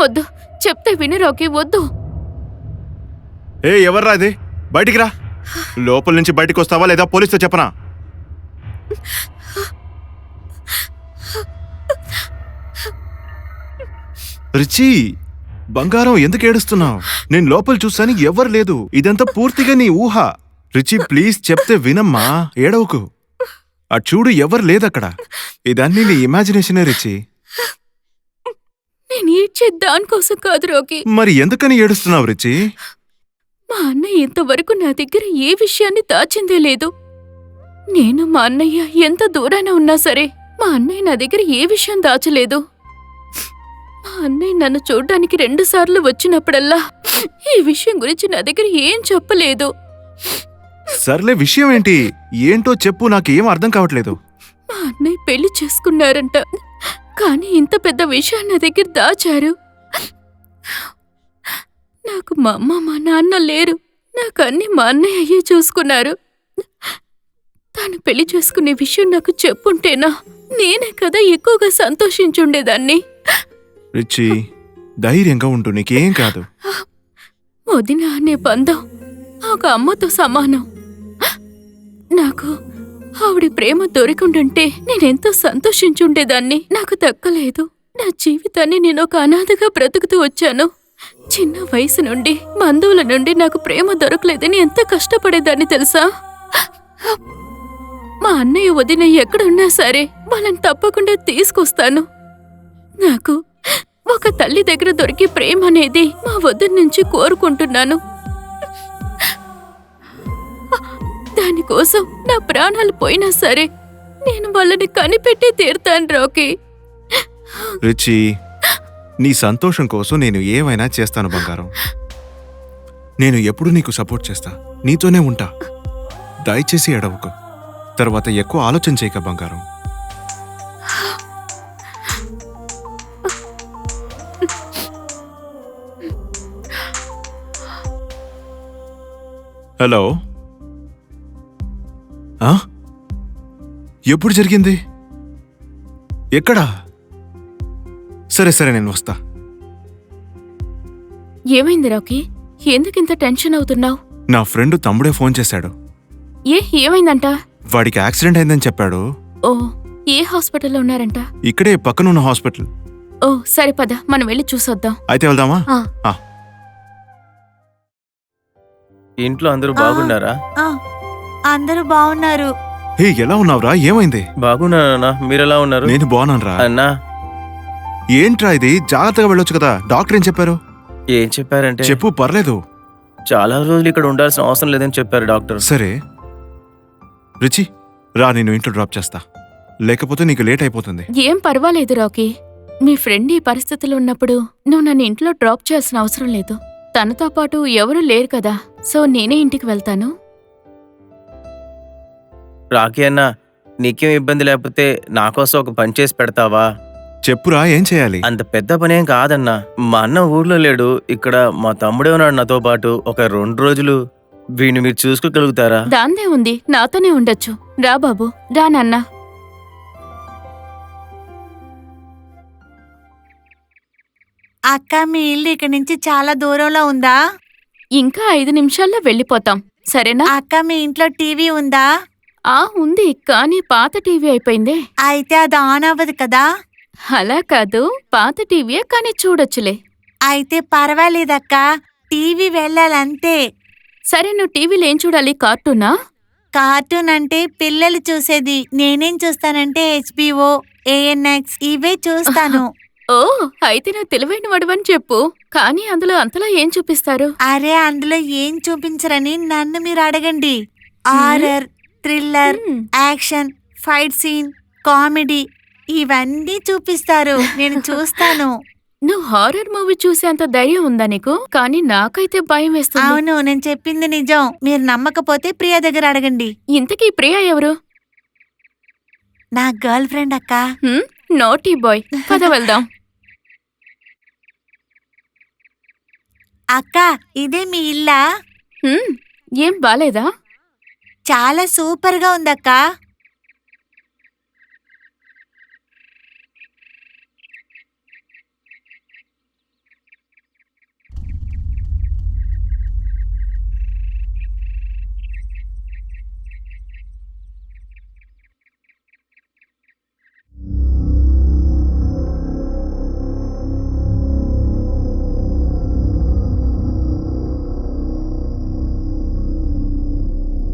వద్దు, చెప్తే విను రాకీ, వద్దు. ఏ, ఎవర్రా అది? బయటికి రా. లోపల నుంచి బయటికి వస్తావా లేదా పోలీసుతో చెప్పనా? రిచి, బంగారం, ఎందుకు ఏడుస్తున్నావు? నేను లోపల చూస్తాను, ఎవరు లేదు. ఇదంతా పూర్తిగా నీ ఊహ. రిచి, ప్లీజ్ చెప్తే వినమ్మా, ఏడవకు. అటు చూడు, ఎవరు లేదక్కడ. ఇదన్నీ నీ ఇమాజినేషనే రిచి. నేను ఏడ్చే దానికోసం కాదు రాకీ. మరి ఎందుకని ఏడుస్తున్నావు రిచి? మా అన్నయ్య ఇంతవరకు నా దగ్గర ఏ విషయాన్ని దాచిందే లేదు. నేను మా అన్నయ్య ఎంత దూరాన ఉన్నా సరే మా అన్నయ్య నా దగ్గర ఏ విషయం దాచలేదు. మా అన్నయ్య నన్ను చూడ్డానికి 2 సార్లు వచ్చినప్పుడల్లా ఈ విషయం గురించి నా దగ్గర ఏం చెప్పలేదు. సర్లే, విషయం ఏంటి? ఏంటో చెప్పు, నాకేం అర్థం కావట్లేదు. మా అన్నయ్య పెళ్లి చేసుకున్నారంట, కానీ ఇంత పెద్ద విషయాన్ని నా దగ్గర దాచారు. నాకు మా అమ్మ మా నాన్న లేరు. నాకన్నీ మా అన్నయ్య అయ్యే చూసుకున్నారు. తాను పెళ్లి చేసుకునే విషయం నాకు చెప్పుంటేనా నేనే కదా ఎక్కువగా సంతోషించుండేదాన్ని. రిచి, ధైర్యంగా ఉంటూ, నీకేం కాదు. వదిన అనే బంధం ఒక అమ్మతో సమానం. నాకు ఆవిడ ప్రేమ దొరికుంటుంటే నేనెంతో సంతోషించుండేదాన్ని. నాకు దక్కలేదు. నా జీవితాన్ని నేను ఒక అనాథగా బ్రతుకుతూ వచ్చాను. చిన్న వయసు నుండి బంధువుల నుండి నాకు ప్రేమ దొరకలేదని ఎంత కష్టపడేదాన్ని తెలుసా? మా అన్నయ్య వదిన ఎక్కడున్నా సరే వాళ్ళని తప్పకుండా తీసుకొస్తాను. నాకు ఒక తల్లి దగ్గర దొరికే ప్రేమ అనేది మా వదిన నుంచి కోరుకుంటున్నాను. దానికోసం నా ప్రాణాలు పోయినా సరే నేను వాళ్ళని కనిపెట్టి తీరుతాను రాకీ. రిచి, నీ సంతోషం కోసం నేను ఏమైనా చేస్తాను బంగారం. నేను ఎప్పుడు నీకు సపోర్ట్ చేస్తా, నీతోనే ఉంటా. దయచేసి ఎడవకు. తర్వాత ఎక్కువ ఆలోచన చేయక బంగారం. హలో, ఎప్పుడు జరిగింది? ఎక్కడా? సరే సరే, నేను వస్తా. ఏమైంది రాకీ? ఎందుకింత టెన్షన్ అవుతున్నావు? నా ఫ్రెండ్ తమ్ముడే ఫోన్ చేశాడు. ఏమైందంట? వాడికి యాక్సిడెంట్ అయిందని చెప్పాడు. ఓ, ఏ హాస్పిటల్లో ఉన్నారంట? ఇక్కడే పక్కనున్న హాస్పిటల్. ఓ సరే పద, మనం వెళ్ళి చూసొద్దాం. అయితే వెళ్దామా? ఇంట్లో అందరూ బాగున్నారా? అందరూ బాగున్నారు. హే, ఎలా ఉన్నావురా? ఏమైంది? బాగున్నానా? మీరెలా ఉన్నారు? నేను బాగున్నానురా. అన్నా, ఏంట్రా ఇది? జాగ్రత్తగా వెళ్ళొచ్చు కదా. డాక్టర్ ఏం చెప్పారు? ఏం చెప్పారంటే, చెప్పు, పర్లేదు. చాలా రోజులు ఇక్కడ ఉండాల్సిన అవసరం లేదని చెప్పారు డాక్టర్. సరే రిచి, రా, నేను ఇంట్లో డ్రాప్ చేస్తా. లేకపోతే నీకు లేట్ అయిపోతుంది. ఏం పర్వాలేదు రాకీ. మీ ఫ్రెండ్ ఈ పరిస్థితిలో ఉన్నప్పుడు నువ్వు నన్ను ఇంట్లో డ్రాప్ చేయాల్సిన అవసరం లేదు. తనతో పాటు ఎవరూ లేరు కదా, సో నేనే ఇంటికి వెళ్తాను. రాకీ అన్నా, నీకేం ఇబ్బంది లేకపోతే నా కోసం ఒక పని చేసి పెడతావా? చెప్పురా, ఏం చేయాలి? అంత పెద్ద పనేం కాదన్నా. మా అన్న ఊర్లో లేడు, ఇక్కడ మా తమ్ముడే ఉన్నాడు నాతో పాటు. ఒక 2 రోజులు వీడిని మీరు చూసుకోగలుగుతారా? దాందే ఉంది, నాతోనే ఉండొచ్చు. రా బాబు, రా నాన్న. అక్క, మీ ఇల్లు ఇక్కడి నుంచి చాలా దూరంలో ఉందా? ఇంకా 5 నిమిషాల్లో వెళ్ళిపోతాం, సరేనా? అక్క, మీ ఇంట్లో టీవీ ఉందా? ఉంది, కానీ పాత టీవీ అయిపోయిందే. అయితే అది ఆన్ అవ్వదు కదా? అలా కాదు, పాత టీవీయే, కానీ చూడొచ్చులే. అయితే పర్వాలేదక్క, టీవీ వెళ్ళాలంతే. సరే, నువ్వు టీవీలో ఏం చూడాలి? కార్టూనా? కార్టూన్ అంటే పిల్లలు చూసేది. నేనేం చూస్తానంటే HBO, ANX ఇవే చూస్తాను. ఓ, అయితే నువ్వు తెలివైన వాడివని చెప్పు. కానీ అందులో అంతలా ఏం చూపిస్తారు? అరే, అందులో ఏం చూపించరని నన్ను మీరు అడగండి. Horror, thriller, action, fight scene, comedy ఇవన్నీ చూపిస్తారు. నేను చూస్తాను. నువ్వు హారర్ మూవీ చూసేంత ధైర్యం ఉందా నీకు? కానీ నాకైతే భయం వేస్తుంది. అవును, నేను చెప్పింది నిజం. మీరు నమ్మకపోతే ప్రియా దగ్గర అడగండి. ఇంతకీ ప్రియా ఎవరు? నా గర్ల్ ఫ్రెండ్ అక్క. నోటీ బాయ్, పద వెళ్దాం. అక్క, ఇదే మీ ఇల్లా? ఏం బాలేదా? చాలా సూపర్ గా ఉందక్క.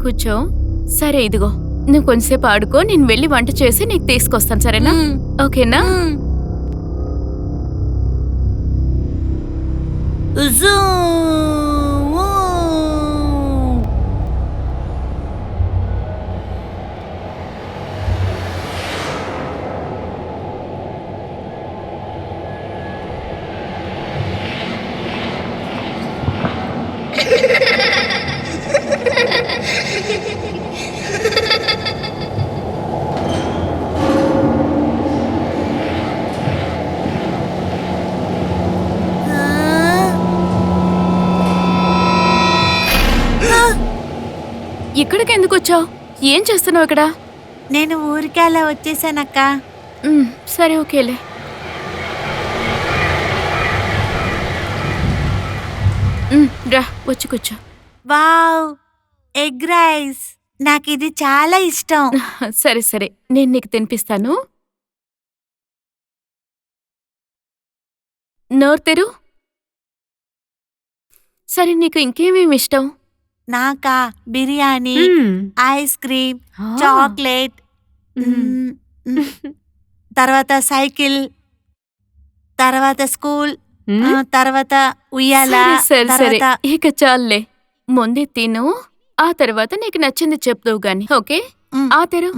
కూర్చో. సరే, ఇదిగో నువ్వు కొంచెంసేపు ఆడుకో, నేను వెళ్ళి వంట చేసి నీకు తీసుకొస్తాను, సరేనా? ఓకేనా? ఇక్కడికి ఎందుకు వచ్చావు? ఏం చేస్తున్నావు ఇక్కడ? నేను ఊరికే అలా వచ్చేసానక్క. సరే, ఓకేలే. రా, వచ్చి కూర్చో. వావ్, ఎగ్ రైస్ నాకు ఇది చాలా ఇష్టం. సరే సరే, నేను నీకు తినిపిస్తాను. నోరు తెరు. సరే, నీకు ఇంకేమేమి ఇష్టం? నాకా బిర్యానీ, ఐస్ క్రీమ్, చాక్లెట్, తర్వాత సైకిల్, తర్వాత స్కూల్, తర్వాత ఉయ్యాల. సరే సరే, ఇక చాలులే. ముందే తిను, ఆ తర్వాత నీకు నచ్చింది చెప్తావు గాని. ఓకే, ఆ తెరు.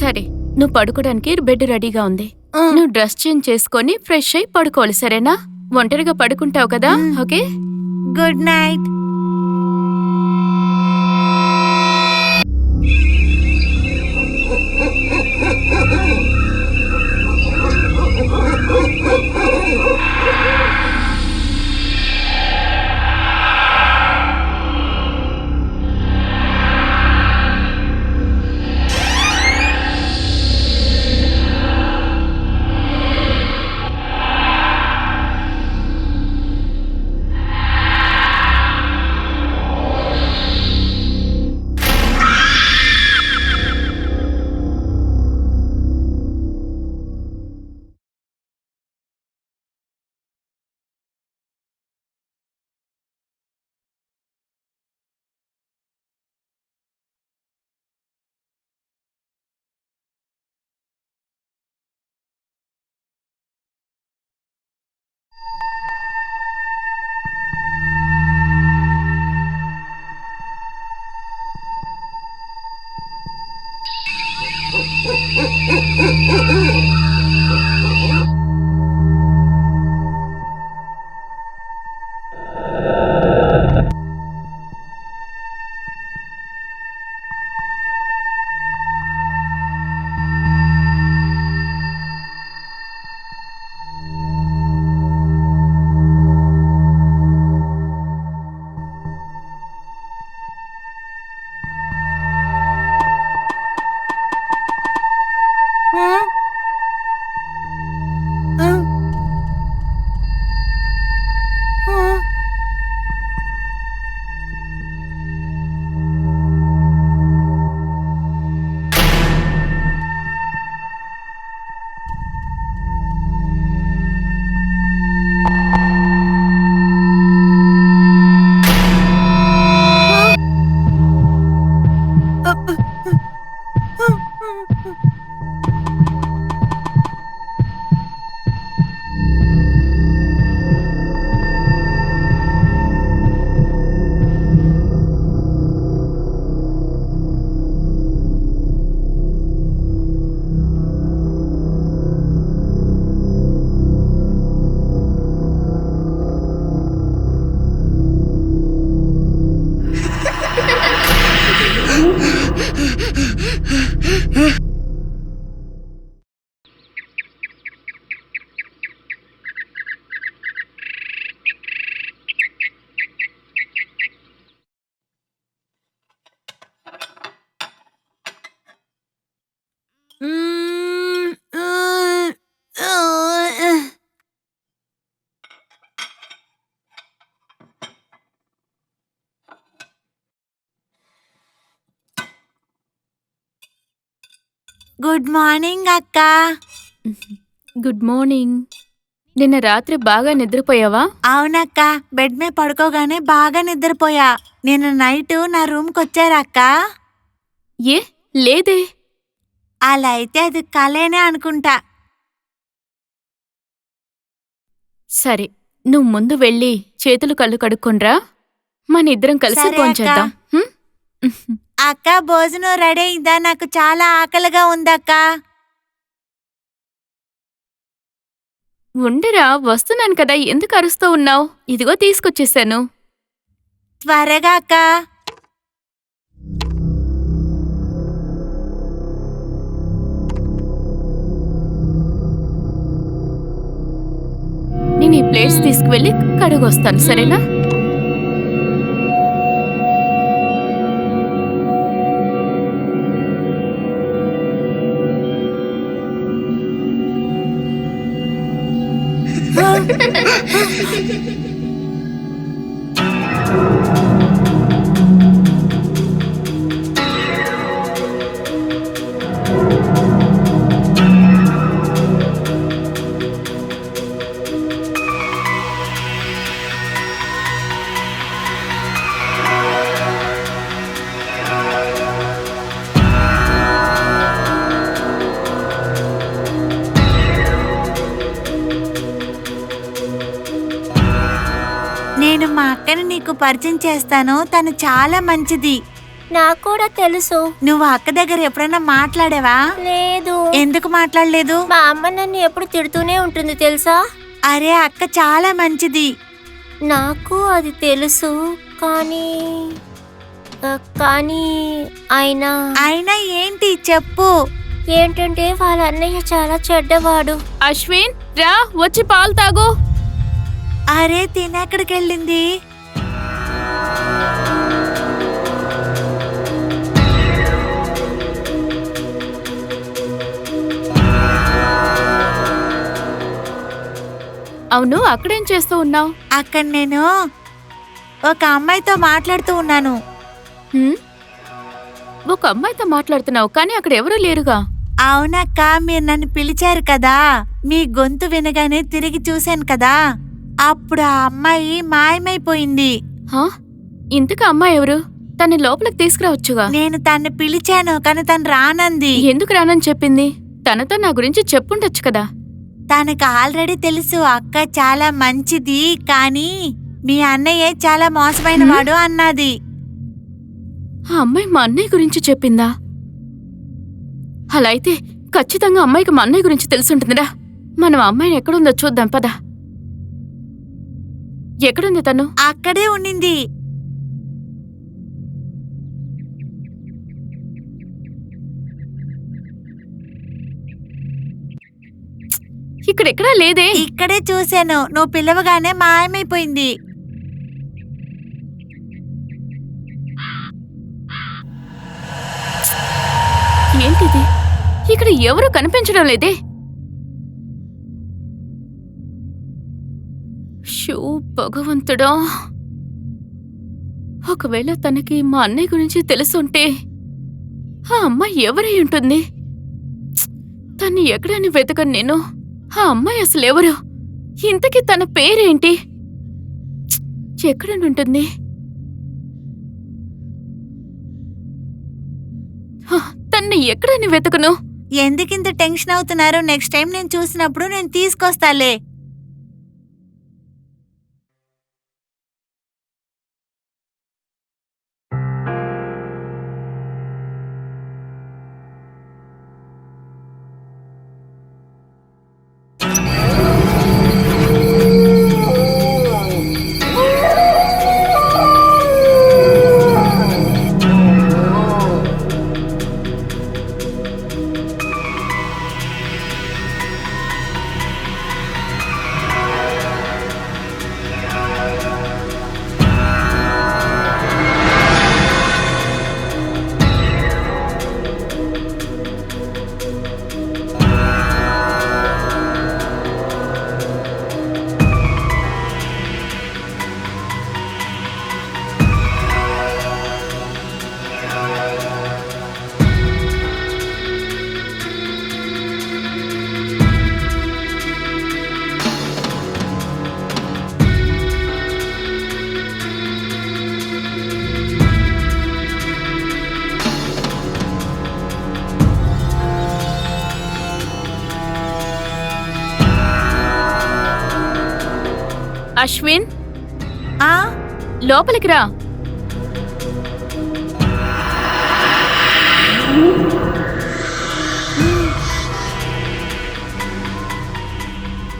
సరే, నువ్వు పడుకోవడానికి బెడ్ రెడీగా ఉంది. నువ్వు డ్రెస్ చేంజ్ చేసుకొని ఫ్రెష్ అయి పడుకోవాలి, సరేనా? ఒంటరిగా పడుకుంటావు కదా? Okay, good night. Good morning అక్క. Good morning. నిన్న రాత్రి బాగా నిద్రపోయావా? అవునక్క, బెడ్ మీద పడుకోగానే బాగా నిద్రపోయా. నిన్న నైట్ నా రూమ్కి వచ్చారా అక్క? ఏ లేదే. అలా అయితే అది కలేనే అనుకుంటా. సరే, నువ్వు ముందు వెళ్ళి చేతులు కళ్ళు కడుక్కొనిరా. మన ఇద్దరం కలిసి సరే భోంచేద్దాం. హ్మ్? అక్క భోజనం రెడీ అయిందా? నాకు చాలా ఆకలిగా ఉందక్క. ఉండరా, వస్తున్నాను కదా, ఎందుకు అరుస్తూ ఉన్నావు? ఇదిగో తీసుకొచ్చేసాను. త్వరగా అక్క. నేను ఈ ప్లేట్స్ తీసుకువెళ్ళి కడుగొస్తాను, సరేనా? నేను మా అక్కని నీకు పరిచయం చేస్తాను. తను చాలా మంచిది. నాకు కూడా తెలుసు. నువ్వు అక్క దగ్గర ఎప్పుడైనా మాట్లాడావా? లేదు. ఎందుకు మాట్లాడలేదు? మా అమ్మ నన్ను ఎప్పుడు తిడుతూనే ఉంటుంది తెలుసా? అరే, అక్క చాలా మంచిది. నాకు అది తెలుసు, కానీ అయినా ఏంటి చెప్పు. ఏంటంటే వాళ్ళ అన్నయ్య చాలా చెడ్డవాడు. అశ్విన్, రా, వచ్చి పాలు తాగు. అరే, తినెక్కడికి వెళ్ళింది? అవును, అక్కడేం చేస్తూ ఉన్నావు? అక్కడ నేను ఒక అమ్మాయితో మాట్లాడుతూ ఉన్నాను. ఒక అమ్మాయితో మాట్లాడుతున్నావు, కానీ అక్కడ ఎవరూ లేరుగా. అవునక్క, మీరు నన్ను పిలిచారు కదా, మీ గొంతు వినగానే తిరిగి చూశాను కదా, అప్పుడు ఆ అమ్మాయి మాయమైపోయింది. హా? ఇంతకు అమ్మాయి ఎవరు? తన లోపలికి తీసుకురావచ్చుగా. నేను తన్ని పిలిచాను, కానీ తను రానంది. ఎందుకు రానని చెప్పింది? తనతో నా గురించి చెప్పుండొచ్చు కదా. తనకు ఆల్రెడీ తెలుసు అక్క చాలా మంచిది, కానీ మీ అన్నయ్య చాలా మోసమైన వాడు అన్నది. ఆ అమ్మాయి మా అన్నయ్య గురించి చెప్పిందా? అలా అయితే ఖచ్చితంగా అమ్మాయికి మా అన్నయ్య గురించి తెలుసుంటుందిరా. మనం అమ్మాయిని ఎక్కడుందో చూద్దాం, పద. ఎక్కడుంది తను? అక్కడే ఉండింది. ఇక్కడెక్కడా లేదే. ఇక్కడే చూశాను, నువ్వు పిలవగానే మాయమైపోయింది. ఏంటిది? ఇక్కడ ఎవరు కనిపించడం లేదే. షూ, భగవంతుడా, ఒకవేళ తనకి మా అన్నయ్య గురించి తెలుసుంటే ఆ అమ్మాయి ఎవరై ఉంటుంది? తన్ని ఎక్కడని వెతకను నేను. ఆ అమ్మాయి అసలెవరు? ఇంతకీ తన పేరేంటి? ఎక్కడనుంటుంది? తన్ని ఎక్కడని వెతకను? ఎందుకింత టెన్షన్ అవుతున్నారు? నెక్స్ట్ టైం నేను చూసినప్పుడు నేను తీసుకొస్తాలే. అశ్విన్, ఆ లోపలికి రా.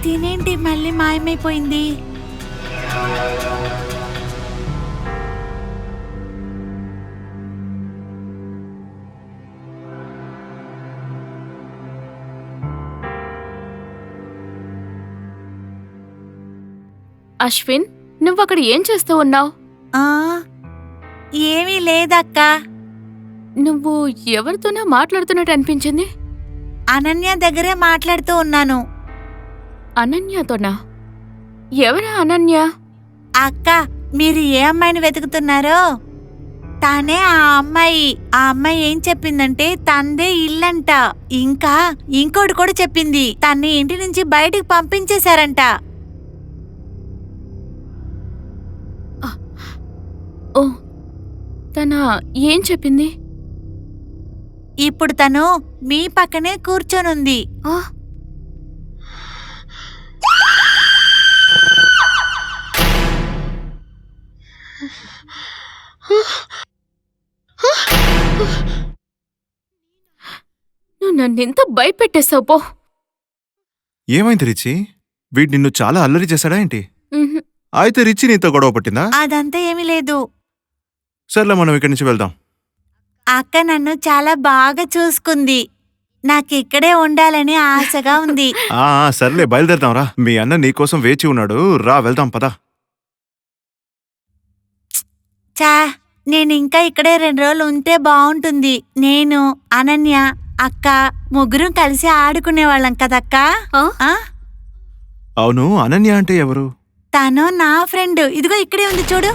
తినేంటి మళ్ళీ మాయమైపోయింది? అశ్విన్, నువ్వక్కడ ఏం చేస్తూ ఉన్నావు? ఆ ఏమీ లేదక్క. నువ్వు ఎవరితోనో మాట్లాడుతున్నట్టు అనిపించింది. అనన్య దగ్గరే మాట్లాడుతూ ఉన్నాను. అనన్యతోనా? ఎవరా అనన్య? అక్క, మీరు ఏ అమ్మాయిని వెతుకుతున్నారో తానే ఆ అమ్మాయి. ఆ అమ్మాయి ఏం చెప్పిందంటే తందే ఇల్లంట. ఇంకా ఇంకోటి కూడా చెప్పింది, తన్ని ఇంటి నుంచి బయటికి పంపించేశారంట. ఓ, తన ఏం చెప్పింది? ఇప్పుడు తను మీ పక్కనే కూర్చొనుంది. ఆ, నువ్వు నన్నెంత భయపెట్టేశావు పో. ఏమైంది రిచి? వీడు నిన్ను చాలా అల్లరి చేశాడా ఏంటి? ఉహు. అయితే రిచి నీతో గొడవ పట్టిందా? అదంతా ఏమీ లేదు. సర్లే, మనం ఇక్కడి నుంచి వెళ్దాం. అక్క నన్ను చాలా బాగా చూసుకుంది. నాకిక్కడే ఉండాలని ఆశగా ఉంది. సర్లే, బయలుదేరదాం రా. మీ అన్న నీకోసం వేచి ఉన్నాడు. రా వెళ్దాం, పద. చా, నేనింకా ఇక్కడే 2 రోజులు ఉంటే బావుంటుంది. నేను, అనన్య, అక్క ముగ్గురం కలిసి ఆడుకునేవాళ్ళం కదక్కా. ఆ? ఆ? అవును, అనన్య అంటే ఎవరు? తను నా ఫ్రెండ్. ఇదిగో ఇక్కడే ఉంది చూడు.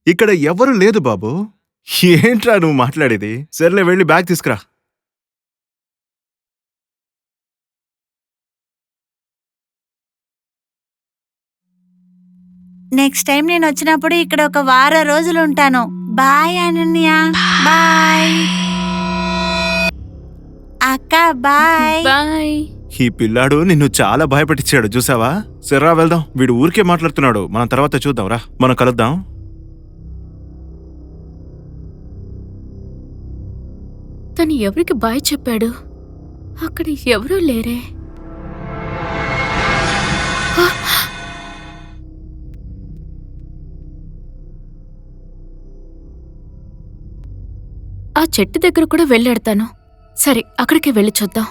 ఇక్కడ ఎవరు లేదు బాబు. ఏంట్రా నువ్వు మాట్లాడేది? సర్లే, వెళ్ళి బ్యాగ్ తీసుకురా. నెక్స్ట్ టైం నేను వచ్చినప్పుడు ఇక్కడ ఒక 1 వారం రోజులు ఉంటాను. బాయ్ అనన్య. బాయ్ అక్క. బాయ్. బాయ్. ఈ పిల్లాడు నిన్ను చాలా భయపెట్టించాడు, చూసావా? సర్రా వెళ్దాం. వీడు ఊరికే మాట్లాడుతున్నాడు. మనం తర్వాత చూద్దాం రా. మనం కలుద్దాం. తను ఎవరికి బాయ్ చెప్పాడు? అక్కడ ఎవరూ లేరే. ఆ! ఆ చెట్టు దగ్గర కూడా వెళ్ళాడతాను. సరే, అక్కడికే వెళ్ళి చూద్దాం.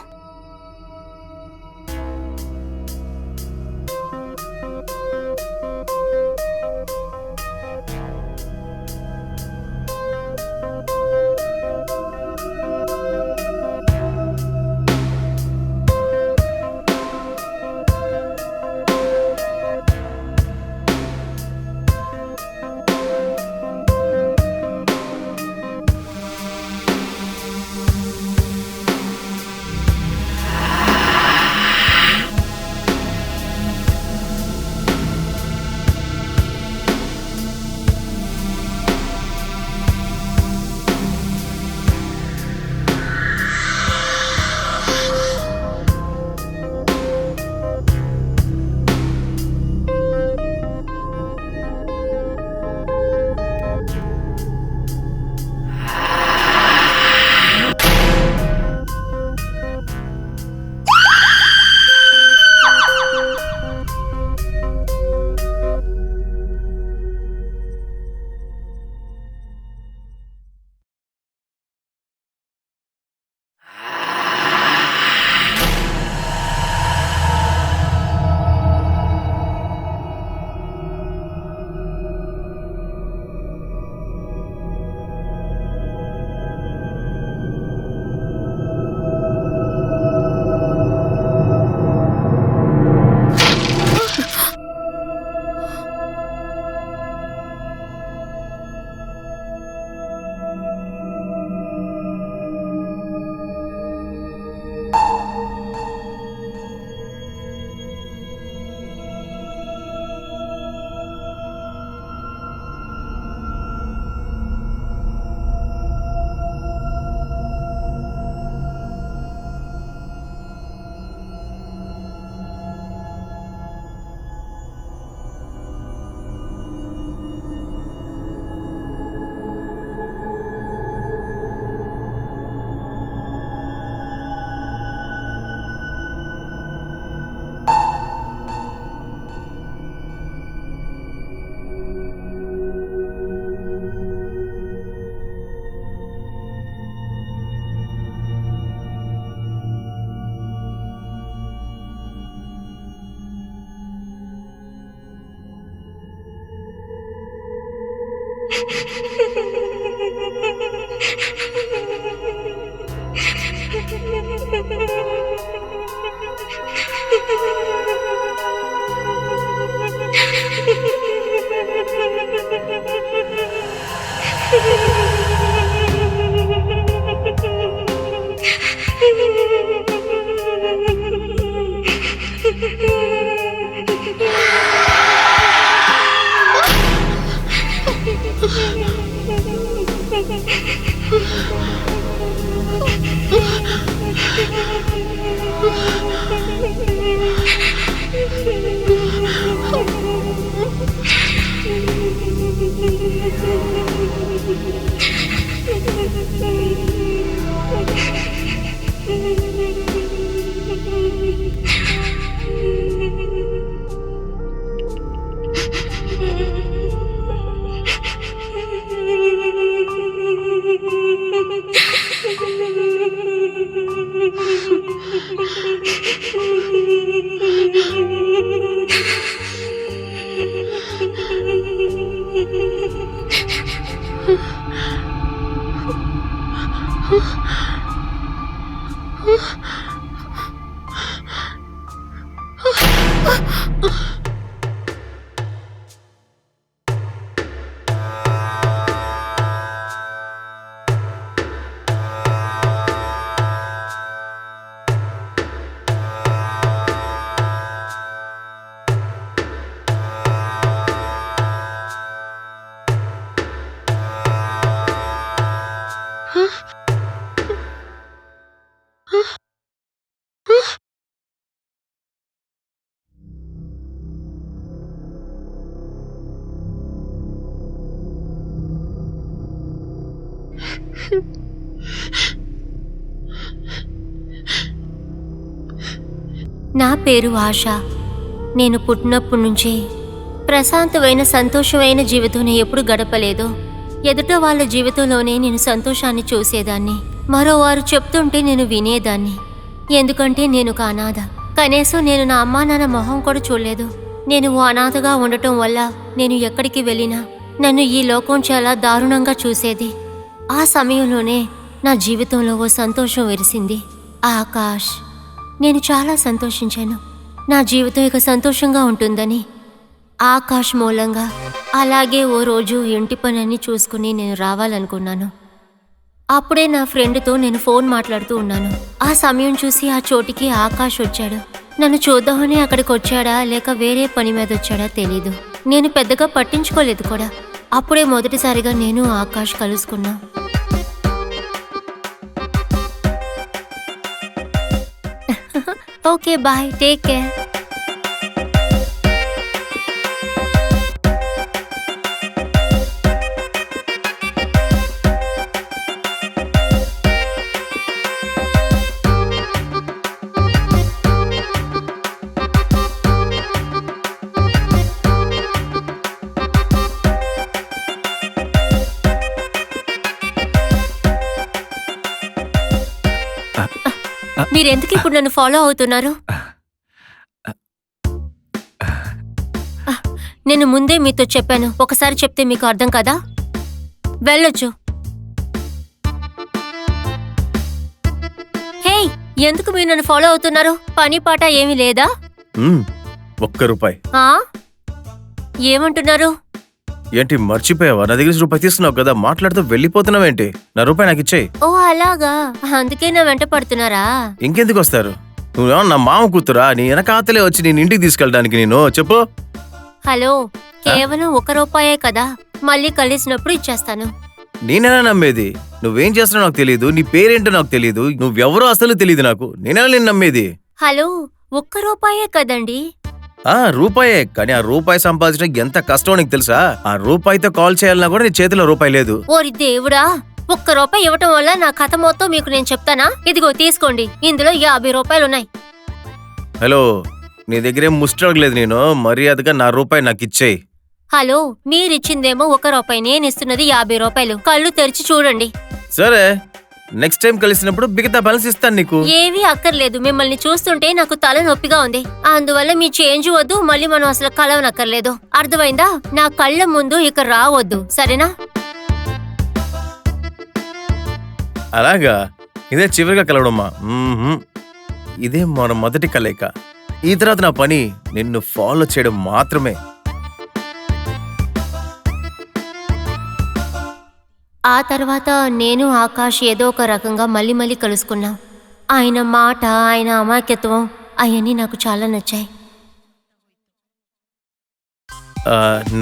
నా పేరు ఆశ. నేను పుట్టినప్పటి నుంచి ప్రశాంతమైన సంతోషమైన జీవితం ఎప్పుడు గడపలేదు. ఎదుట వాళ్ళ జీవితంలోనే నేను సంతోషాన్ని చూసేదాన్ని. మరోవారు చెప్తుంటే నేను వినేదాన్ని. ఎందుకంటే నేను ఒక అనాథ. కనీసం నేను నా అమ్మా నాన్న మొహం కూడా చూడలేదు. నేను ఓ అనాథగా ఉండటం వల్ల నేను ఎక్కడికి వెళ్ళినా నన్ను ఈ లోకం చాలా దారుణంగా చూసేది. ఆ సమయంలోనే నా జీవితంలో ఓ సంతోషం వెలిసింది. ఆకాష్. నేను చాలా సంతోషించాను. నా జీవితం ఇక సంతోషంగా ఉంటుందని. ఆకాష్ మూలంగా అలాగే ఓ రోజు ఇంటి పనన్నీ చూసుకుని నేను రావాలనుకున్నాను. అప్పుడే నా ఫ్రెండ్తో నేను ఫోన్ మాట్లాడుతూ ఉన్నాను. ఆ సమయం చూసి ఆ చోటికి ఆకాష్ వచ్చాడు. నన్ను చూద్దామని అక్కడికి వచ్చాడా లేక వేరే పని మీద వచ్చాడా తెలీదు. నేను పెద్దగా పట్టించుకోలేదు కూడా. అప్పుడే మొదటిసారిగా నేను ఆకాష్ కలుసుకున్నా. Okay bye, take care. మీరెందుకు ఇప్పుడు నన్ను ఫాలో అవుతున్నారు? నేను ముందే మీతో చెప్పాను. ఒకసారి చెప్తే మీకు అర్థం కదా. వెళ్ళొచ్చు. హే, ఎందుకు మీరు నన్ను ఫాలో అవుతున్నారు? పని పాట ఏమీ లేదా? ₹1. ఏమంటున్నారు? ఏంటి మర్చిపోయావా? నా దగ్గర రూపాయి తీసుకున్నావు కదా, మాట్లాడుతూ వెళ్ళిపోతున్నావేంటి? నా రూపాయి నాకు ఇచ్చేయి. ఓ అలాగా, అందుకే నా వెంట పడుతున్నారా? ఇంకెందుకు వస్తారు? నువ్వేమో నా మామ కూతురా? నీ వెనకాతలే వచ్చి నేను ఇంటికి తీసుకెళ్ళడానికి. నేను చెప్పు. హలో, కేవలం ₹1 కదా, మళ్ళీ కలిసినప్పుడు ఇచ్చేస్తాను. నేనేనా నమ్మేది? నువ్వేం చేస్తున్నావు నాకు తెలియదు. నీ పేరేంటో నాకు తెలియదు. నువ్వెవరో అసలు తెలియదు నాకు. నేనేనా నేను నమ్మేది? హలో, ₹1 కదండి. రూపాయే, కానీ ఆ రూపాయి సంపాదించడం ఎంత కష్టమో నీకు తెలుసా? ఆ రూపాయితో కాల్ చేయాలన్నా కూడా నీ చేతిలో రూపాయి లేదు. ఓరి దేవుడా, ₹1 ఇవ్వటం వల్ల నా కథ మొత్తం మీకు నేను చెప్తానా? ఇదిగో తీసుకోండి, ఇందులో ₹50 ఉన్నాయి. హలో, నీ దగ్గరేం ముస్టలేదు. నేను మర్యాదగా నా రూపాయి నాకు ఇచ్చేయి. హలో, మీరిచ్చిందేమో ₹1, నేను ఇస్తున్నది ₹50. కళ్ళు తెరిచి చూడండి. సరే, నెక్స్ట్ టైం కలిసినప్పుడు మిగతా బ్యాలెన్స్ ఇస్తాను నీకు. ఏవీ అక్కర్లేదు. మిమ్మల్ని చూస్తుంటే నాకు తల నొప్పిగా ఉంది. అందువల్ల మీ చేంజ్ వద్దు. మళ్ళీ మనం అసలు కలవనక్కర్లేదు. అర్థమైందా? నా కళ్ళ ముందు ఇక రావద్దు, సరేనా? అలాగా? ఇదే చివరిగా కలవడమ్మా? ఇదే మన మొదటి కలయిక. ఈ తర్వాత నా పని నిన్ను ఫాలో చేయడం మాత్రమే. ఆ తర్వాత నేను ఆకాష్ ఏదో ఒక రకంగా మళ్ళీ మళ్ళీ కలుసుకున్నాం. ఆయన మాట, ఆయన అమాయకత్వం అవన్నీ నాకు చాలా నచ్చాయి.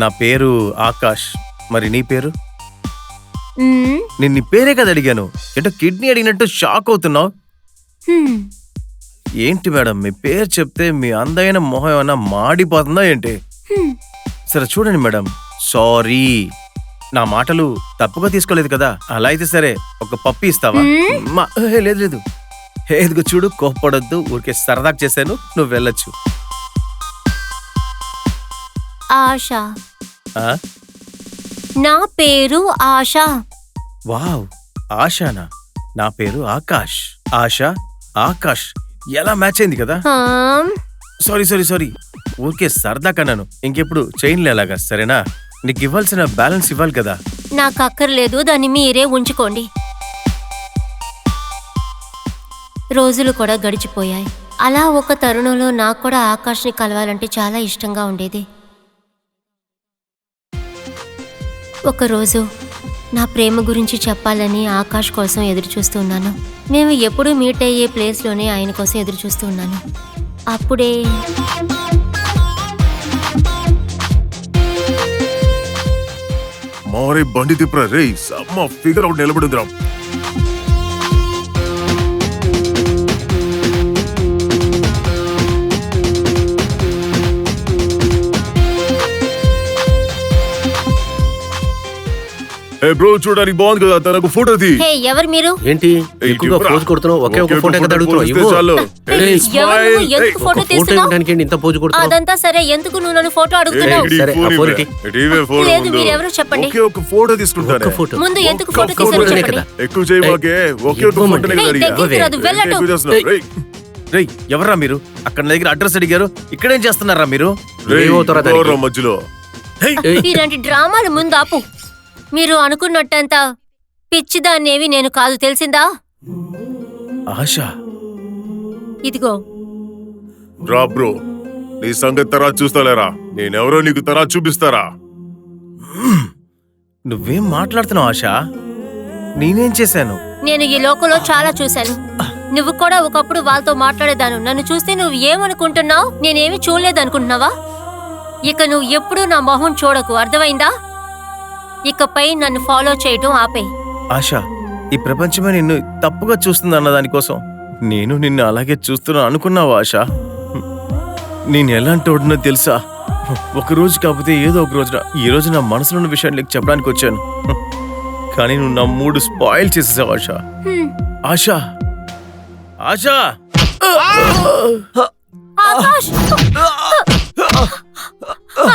నా పేరు ఆకాష్. మరి నీ పేరు? మ్మ్, నేను నీ పేరే కదా అడిగాను. ఏంటో కిడ్నీ అడిగినట్టు షాక్ అవుతున్నావు. హ్మ్. ఏంటి మేడం, మీ పేరు చెప్తే మీ అందమైన మొహం ఏమన్నా మాడిపోతుందా ఏంటి? సరే చూడండి మేడం, సారీ. నా మాటలు తప్పుగా తీసుకోలేదు కదా. అలా అయితే సరే, ఒక పప్పి ఇస్తావా? లేదు లేదు, ఏదిగో చూడు, కోప్పడొద్దు, ఊరికే సరదాగా చేశాను, నువ్వు వెళ్ళొచ్చు. ఆశ. ఆ? నా పేరు ఆశ. వావ్, ఆశానా? నా పేరు ఆకాష్. ఆశ, ఆకాష్ ఎలా మ్యాచ్ అయింది కదా. సారీ సారీ సారీ, ఊరికే సరదా కన్నాను. ఇంకెప్పుడు చైన్లు ఎలాగా, సరేనా? నీకు ఇవ్వాల్సిన బ్యాలెన్స్ ఇవ్వాలి కదా. నాకు అక్కర్లేదు, దాన్ని మీరే ఉంచుకోండి. రోజులు కూడా గడిచిపోయాయి. అలా ఒక తరుణంలో నాకు కూడా ఆకాష్ని కలవాలంటే చాలా ఇష్టంగా ఉండేది. ఒకరోజు నా ప్రేమ గురించి చెప్పాలని ఆకాష్ కోసం ఎదురు చూస్తున్నాను. మేము ఎప్పుడూ మీట్ అయ్యే ప్లేస్లోనే ఆయన కోసం ఎదురు చూస్తూ ఉన్నాను. అప్పుడే మారే బండి తిప్పరా రే, సమ్మ ఫిగర్ అవుట్ నిలబడుద్రా. ఏ బ్రో, చూడడానికి బాగుంది కదా, తనకు ఫోటో తీ. హే, ఎవరు మీరు? ఏంటి ఎక్కువగా పోజు కొడుతున్నావు? ఒకే ఒక ఫోటో కదా అడుగుతున్నావు? ఇవ్వు. చాలు. ఎవరు నువ్వు? ఎందుకు ఫోటో ఫోటో తీస్తున్నావు? ఇవ్వడానికి ఏంటి ఇంత పోజు కొడుతున్నావు? అదంతా సరే, ఎందుకు నువ్వు నన్ను ఫోటో అడుగుతున్నావు? సరే, ఆ ఫోన్ ఇటీ. లేదు, మీరెవరో చెప్పండి. ఒకే ఒక ఫోటో తీసుకుంటానే. ఒక్క ఫోటో. ముందు ఎందుకు ఒక్క ఫోటో ఫోటో తీసారో ఫోటోనే చెప్పండి. కదా. ఎక్కువ చేయమాకే, ఒకే ఒక ఇవ్వమంటే. ఫోటోనే కదా ఏయ్, అడిగా. దగ్గరికి రాదు, వెళ్ళటు. ఎక్కువ చేస్తున్నావు. రేయ్, రేయ్, ఎవర్రా మీరు? అక్కడ నా దగ్గర అడ్రస్ అడిగారు, ఇక్కడేం చేస్తున్నారా మీరు? రేయ్, ఏమవుతారా దానికి? ఎవరురా మధ్యలో? ఇలాంటి డ్రామాలు ముందు ఆపు. మీరు అనుకున్నట్టంతా పిచ్చిదాన్నేవి నేను కాదు, తెలిసిందా? ఆశ, ఇదిగో. రా బ్రో, నీ సంగతి తర్వాత చూస్తాలేరా. నేనెవరో నీకు తర్వాత చూపిస్తారా. నువ్వేం మాట్లాడుతున్నావు ఆశ? నేనేం చేశాను? నేను ఈ లోకంలో చాలా చూశాను. నువ్వు కూడా ఒకప్పుడు వాళ్ళతో మాట్లాడేదాను. నన్ను చూస్తే నువ్వు ఏమనుకుంటున్నావు? నేనేమి చూడలేదనుకుంటున్నావా? ఇక నువ్వు ఎప్పుడూ నా మొహం చూడకు, అర్థమైందా? ఇకపై నన్ను ఫాలో చేయటం ఆపేయ్. ఆశ, ఈ ప్రపంచమే నిన్ను తప్పుగా చూస్తుంది అన్న దానికోసం నేను నిన్ను అలాగే చూస్తున్నాను అనుకున్నావా ఆశ? నేను ఎలాంటి వాడినో తెలుసా? ఒక రోజు కాకపోతే ఏదో ఒక రోజున ఈ రోజు నా మనసులో ఉన్న విషయాన్ని నీకు చెప్పడానికి వచ్చాను. కానీ నువ్వు నా మూడు స్పాయిల్ చేసేసావు ఆశ. ఆశ, ఆశ! ఆకాష్!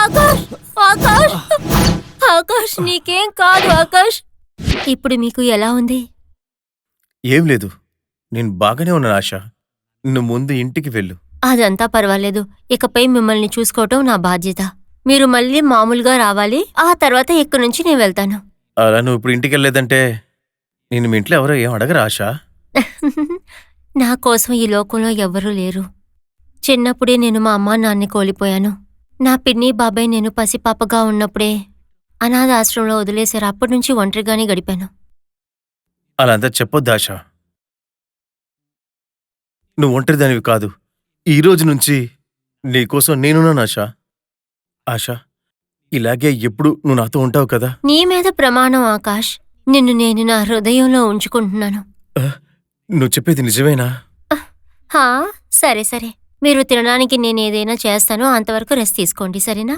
ఆకాష్! ఆకాష్! ఆకాష్, నీకేం కాదు ఆకాష్. ఇప్పుడు మీకు ఎలా ఉంది? ఏం లేదు, నేను బాగానే ఉన్నాను ఆశ. నువ్వు ముందు ఇంటికి వెళ్ళు. అదంతా పర్వాలేదు. ఇకపై మిమ్మల్ని చూసుకోవటం నా బాధ్యత. మీరు మళ్ళీ మామూలుగా రావాలి. ఆ తర్వాత ఇక్కడి నుంచి నేను వెళ్తాను. అలా నువ్వు ఇప్పుడు ఇంటికి వెళ్ళలేదంటే నేను మీ ఇంట్లో ఎవరో ఏం అడగరా ఆశ? నా కోసం ఈ లోకంలో ఎవ్వరూ లేరు. చిన్నప్పుడే నేను మా అమ్మా నాన్ని కోల్పోయాను. నా పిన్ని బాబాయ్ నేను పసిపాపగా ఉన్నప్పుడే అనాథ ఆశ్రమంలో వదిలేశారు. అప్పటి నుంచి ఒంటరిగానే గడిపాను. అలా అంతా చెప్పొద్దు ఆశ. నువ్వు ఒంటరిదానివి కాదు. ఈ రోజు నుంచి నీకోసం నేనున్నాను ఆశ. ఆశ, ఇలాగే ఎప్పుడు నువ్వు నాతో ఉంటావు కదా? నీ మీద ప్రమాణం ఆకాష్. నిన్ను నేను నా హృదయంలో ఉంచుకుంటున్నాను. నువ్వు చెప్పేది నిజమేనా? హా, సరే సరే. మీరు తినడానికి నేను ఏదైనా చేస్తానో అంతవరకు రెస్ట్ తీసుకోండి, సరేనా?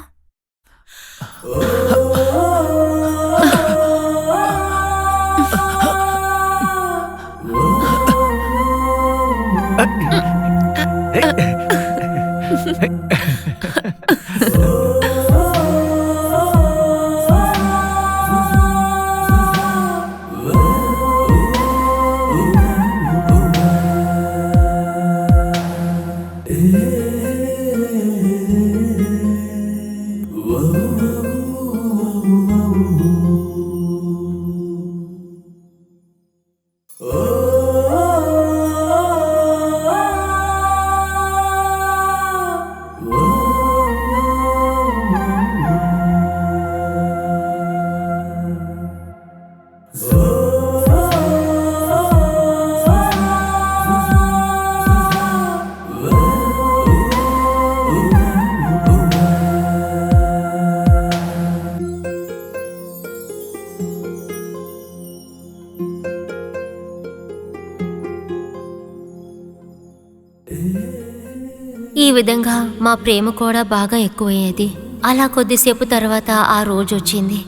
ఈ విధంగా మా ప్రేమ కూడా బాగా ఎక్కువయ్యేది. అలా కొద్దిసేపు తర్వాత ఆ రోజు వచ్చింది.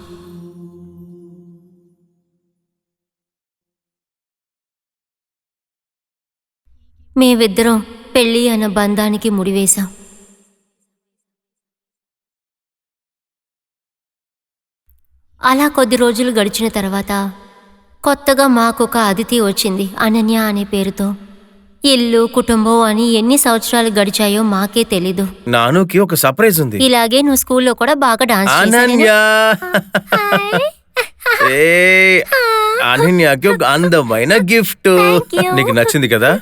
మేమిద్దరం పెళ్ళి అన్న బంధానికి ముడివేశాం. అలా కొద్ది రోజులు గడిచిన తర్వాత కొత్తగా మాకొక అతిథి వచ్చింది, అనన్య అనే పేరుతో. ఇల్లు, కుటుంబం అని ఎన్ని సంవత్సరాలు గడిచాయో మాకే తెలీదు. నానుకి ఒక సర్ప్రైజ్ ఉంది. ఇలాగే నువ్వు స్కూల్లో కూడా బాగా డాన్స్ అనన్య అనన్యకి ఒక అందమైన గిఫ్ట్. నీకు నచ్చింది కదా?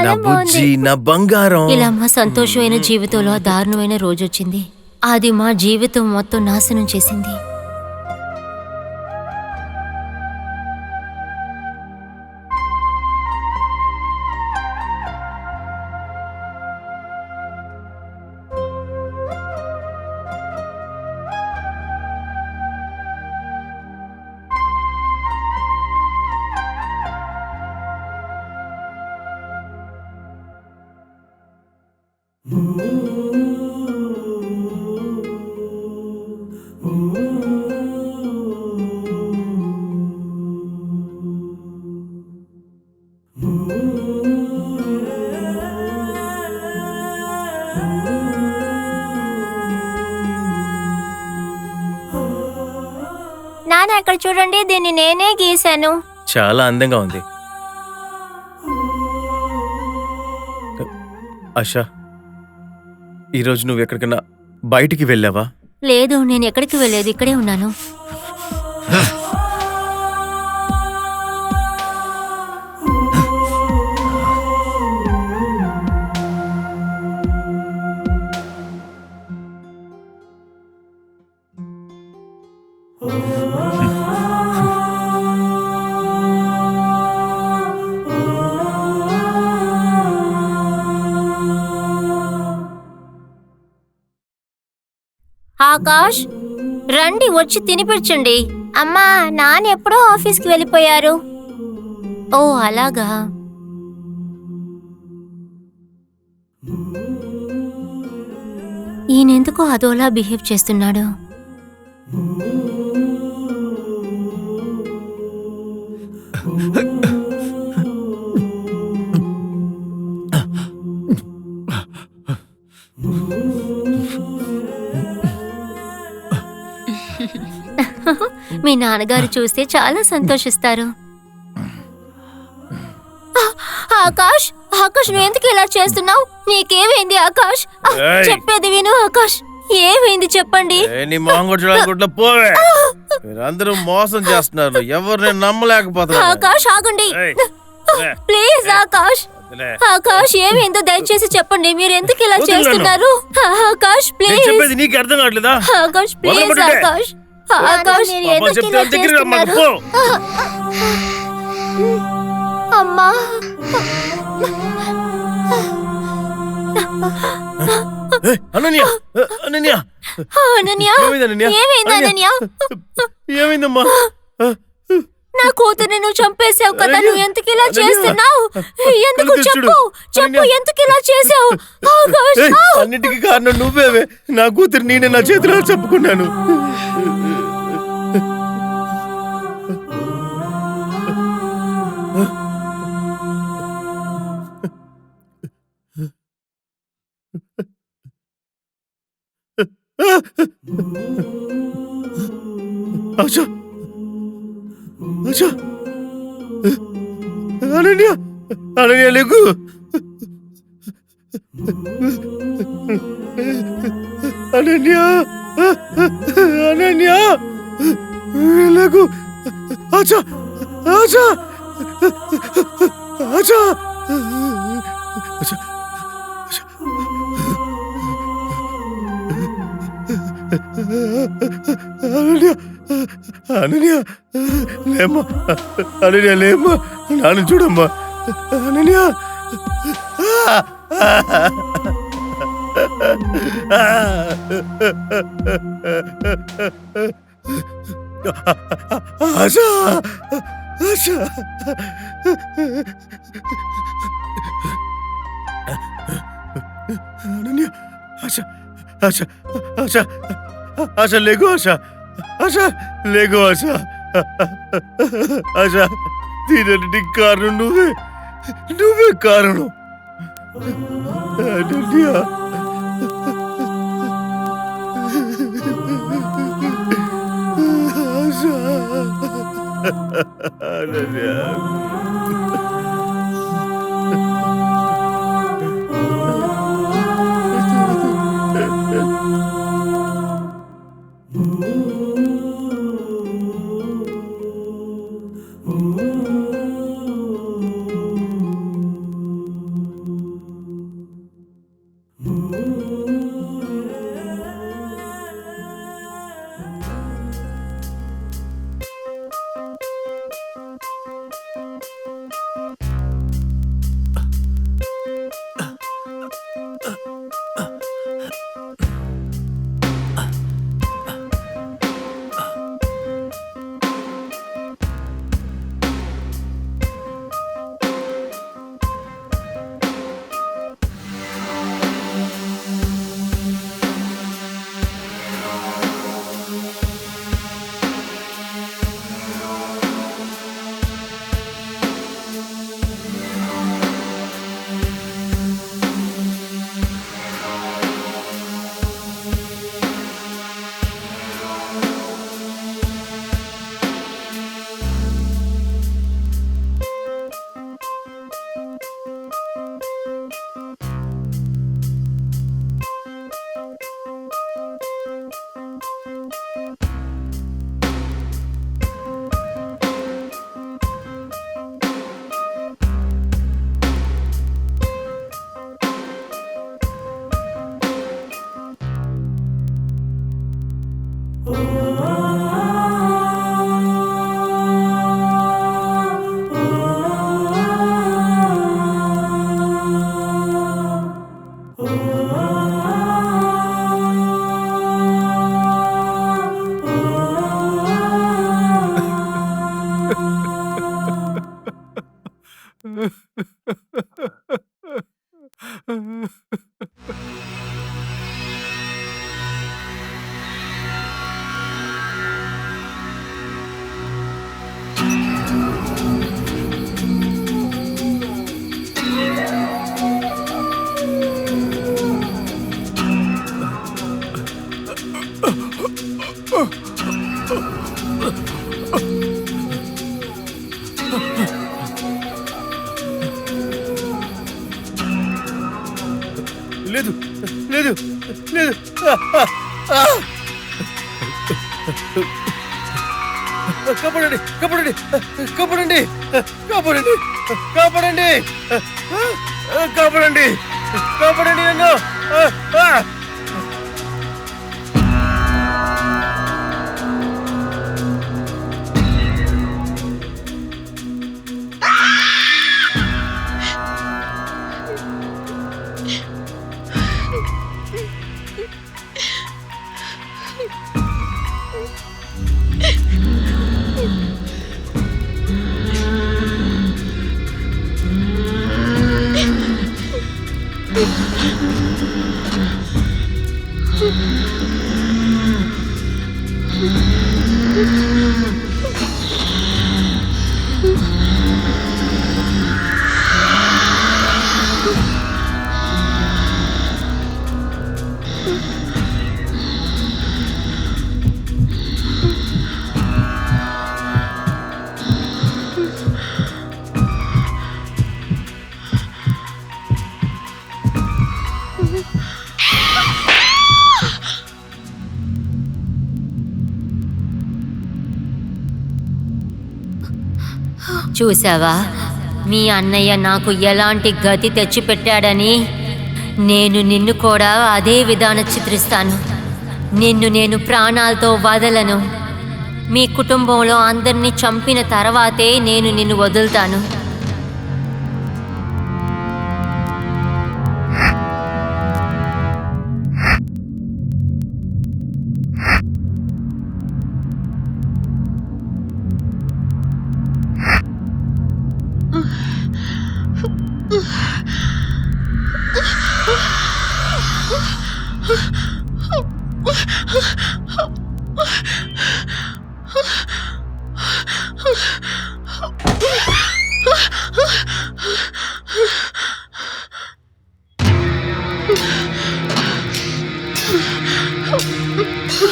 నా బుజ్జి, నా బంగారం. ఇలా మా సంతోషమైన జీవితంలో దారుణమైన రోజు వచ్చింది. అది మా జీవితం మొత్తం నాశనం చేసింది. నాన్న, అక్కడ చూడండి, దీన్ని నేనే గీశాను. చాలా అందంగా ఉంది. ఆశా, ఈరోజు నువ్వు ఎక్కడికైనా బయటికి వెళ్ళావా? లేదు, నేను ఎక్కడికి వెళ్ళలేదు, ఇక్కడే ఉన్నాను. ఆకాష్, రండి, వచ్చి తినిపించండి. అమ్మా, నాన్న ఎప్పుడో ఆఫీస్కి వెళ్ళిపోయారు. ఓ అలాగా. ఈయనెందుకో అదోలా బిహేవ్ చేస్తున్నాడు. మీ నాన్నగారు చూస్తే చాలా సంతోషిస్తారు. ఆకాష్, ఆకాష్, నువ్వు ఎందుకు ఇలా చేస్తున్నావు? నీకేమైంది ఆకాష్? చెప్పేది విను ఆకాష్, ఏమైంది చెప్పండి. అందరూ మోసం చేస్తున్నారు, ఎవరు నేను నమ్మలేకపోతున్నా. ఆకాష్ ఆగండి ప్లీజ్. ఆకాష్, ఆకాష్, ఏమైందో దయచేసి చెప్పండి. మీరు ఎందుకు ఇలా చేస్తున్నారు? ఆకాష్ ప్లీజ్. నీకు అర్థం కావట్లేదా? ఆకాష్ ప్లీజ్. ఆకాష్, ఆకాష్, ఎందుకు ఇలా చేస్తున్నారు? అమ్మా, అనన్య, అనన్య, అనన్య, ఏమైంది? ఏమైంది అనన్య? ఏమైందమ్మా? నా కూతుర్ని నువ్వు చంపేశావు కదా, నువ్వు ఎందుకు ఇలా చేస్తున్నావు? ఎందుకు చెప్పు, చెప్పు, ఎందుకు ఇలా చేసావు? అన్నిటికీ కారణం నువ్వేవే. నా కూతురు నేనే నా చేతిలో చెప్పుకున్నాను. ఆశా, ఆశా, అనన్య, అనన్య లేకు. అనన్య, అనన్య లేకు. ఆశా, ఆశా, ఆశా, ఆశా, అనన్య, అనన్య లేమ్మా, అనన్య లేమ్మా, నాన్న చూడమ్మా. అనన్య, ఆశా, ఆశా, ఆశ ఆశ ఆశ లేగు ఆశ ఆశ లేగు ఆశ ఆశ దీనికి కారణం నువ్వే కారణం అనన్య ఆశ అనన్య లేదు లేదు లేదు కాపాడండి కాపాడండి కాపాడండి కాపాడండి కాపాడండి కాపాడండి కాపాడండి నన్ను చూసావా మీ అన్నయ్య నాకు ఎలాంటి గతి తెచ్చిపెట్టాడని నేను నిన్ను కూడా అదే విధానం చిత్రిస్తాను. నిన్ను నేను ప్రాణాలతో వదలను. మీ కుటుంబంలో అందరినీ చంపిన తర్వాతే నేను నిన్ను వదులుతాను.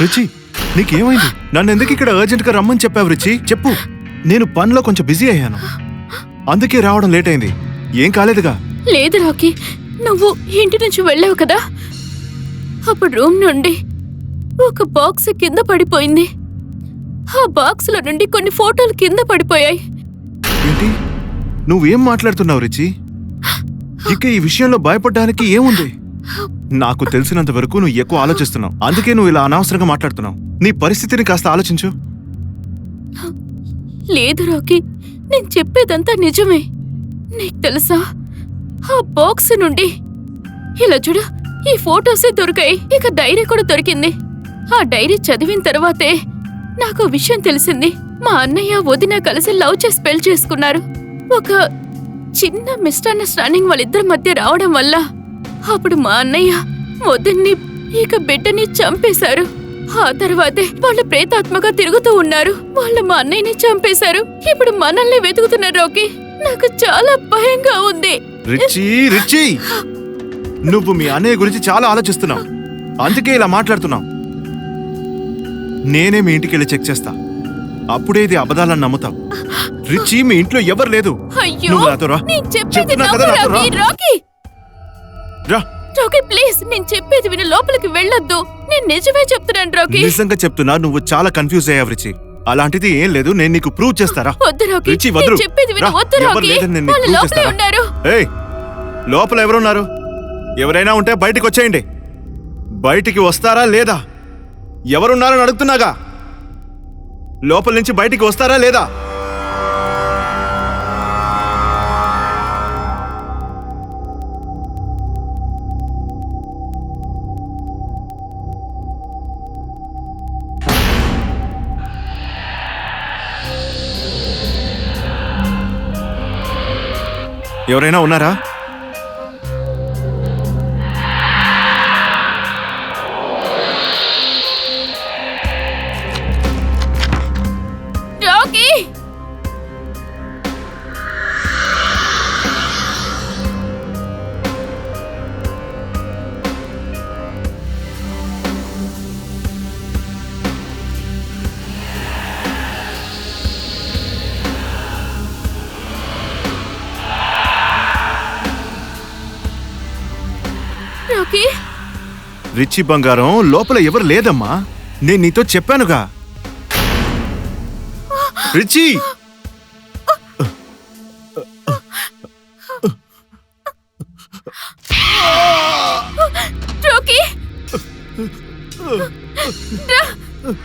రుచి నీకేమైంది? నన్ను ఎందుకు ఇక్కడ అర్జెంట్ గా రమ్మని చెప్పావు రుచి? చెప్పు. నేను పనిలో కొంచెం బిజీ అయ్యాను, అందుకే రావడం లేట్ అయింది. ఏం కాలేదుగా? లేదు రాకీ, నువ్వు ఇంటి నుంచి వెళ్ళావు కదా, అప్పుడు రూమ్ నుండి ఒక బాక్స్ కింద పడిపోయింది. ఆ బాక్స్ లో నుండి కొన్ని ఫోటోలు కింద పడిపోయాయి. ఏంటి? నువ్వేం మాట్లాడుతున్నావు రుచి? ఇక ఈ విషయంలో భయపడడానికి ఏముంది? నాకు తెలిసినంత వరకు నువ్వు ఎక్కువ ఆలోచిస్తున్నావు, అందుకే నువ్వు ఇలా అనవసరంగా మాట్లాడుతున్నావు. నీ పరిస్థితిని కాస్త ఆలోచించు. లేదు రాకీ, నేను చెప్పేదంతా నిజమే. నీకు తెలుసా, ఆ బాక్స్ నుండి ఇలా చూడు, ఈ ఫోటోసే దొరికాయి. ఇక డైరీ కూడా దొరికింది. ఆ డైరీ చదివిన తర్వాతే నాకు విషయం తెలిసింది. మా అన్నయ్య వదిన కలిసి లవ్ చేసి పెళ్లి చేసుకున్నారు. ఒక చిన్న మిస్అండర్స్టాండింగ్ వాళ్ళిద్దరి మధ్య రావడం వల్ల అప్పుడు మా అన్నయ్య వదిన్ని ఇక బిడ్డని చంపేశారు. ఆ తర్వాతే వాళ్ళు ప్రేతాత్మగా తిరుగుతూ ఉన్నారు. వాళ్ళు మా అన్నయ్యని చంపేశారు. ఇప్పుడు మనల్ని వెతుకుతున్నారు రాకీ. నాకు చాలా భయంగా ఉంది. రిచి రిచి, నువ్వు మీ అన్నయ్య గురించి చాలా ఆలోచిస్తున్నావు, అందుకే ఇలా మాట్లాడుతున్నావు. నేనే మీ ఇంటికి వెళ్ళి చెక్ చేస్తా, అప్పుడే ఇది అబద్ధాలని నమ్ముతావు. రిచి, మీ ఇంట్లో ఎవరు లేదు. అయ్యో, నువ్వు నాతో రా. నేను చెప్పేది చెప్తున్నా నమ్ము కదా, నాతో రా. రాకీ. రాకీ, రా. రాకీ ప్లీజ్, నేను చెప్పేది విని లోపలికి వెళ్ళొద్దు. నేను నిజమే చెప్తున్నాను రాకీ. నిజంగా చెప్తున్నా, నువ్వు చాలా కన్ఫ్యూజ్ అయ్యావు రిచి. అలాంటిది ఏం లేదు, నేను నీకు ప్రూవ్ చేస్తారా? వద్దు రాకీ, రిచి, వదలు. నేను చెప్పేది విని రా. వద్దు ఎవరు రాకీ. లేదని నేను నీకు వాళ్ళు ప్రూవ్ లోపలే చేస్తారా? ఉన్నారు. ఏయ్, లోపల ఎవరున్నారు? ఎవరైనా ఉంటే బయటికి వచ్చేయండి. బయటికి వస్తారా లేదా? ఎవరున్నారని అడుగుతున్నాగా. లోపల నుంచి బయటికి వస్తారా లేదా? ఎవరైనా ఉన్నారా? రాకీ, రాకీ, రిచి బంగారం, లోపల ఎవరు లేదమ్మా. నేను నీతో చెప్పానుగా. రిచి, రాకీ, రా,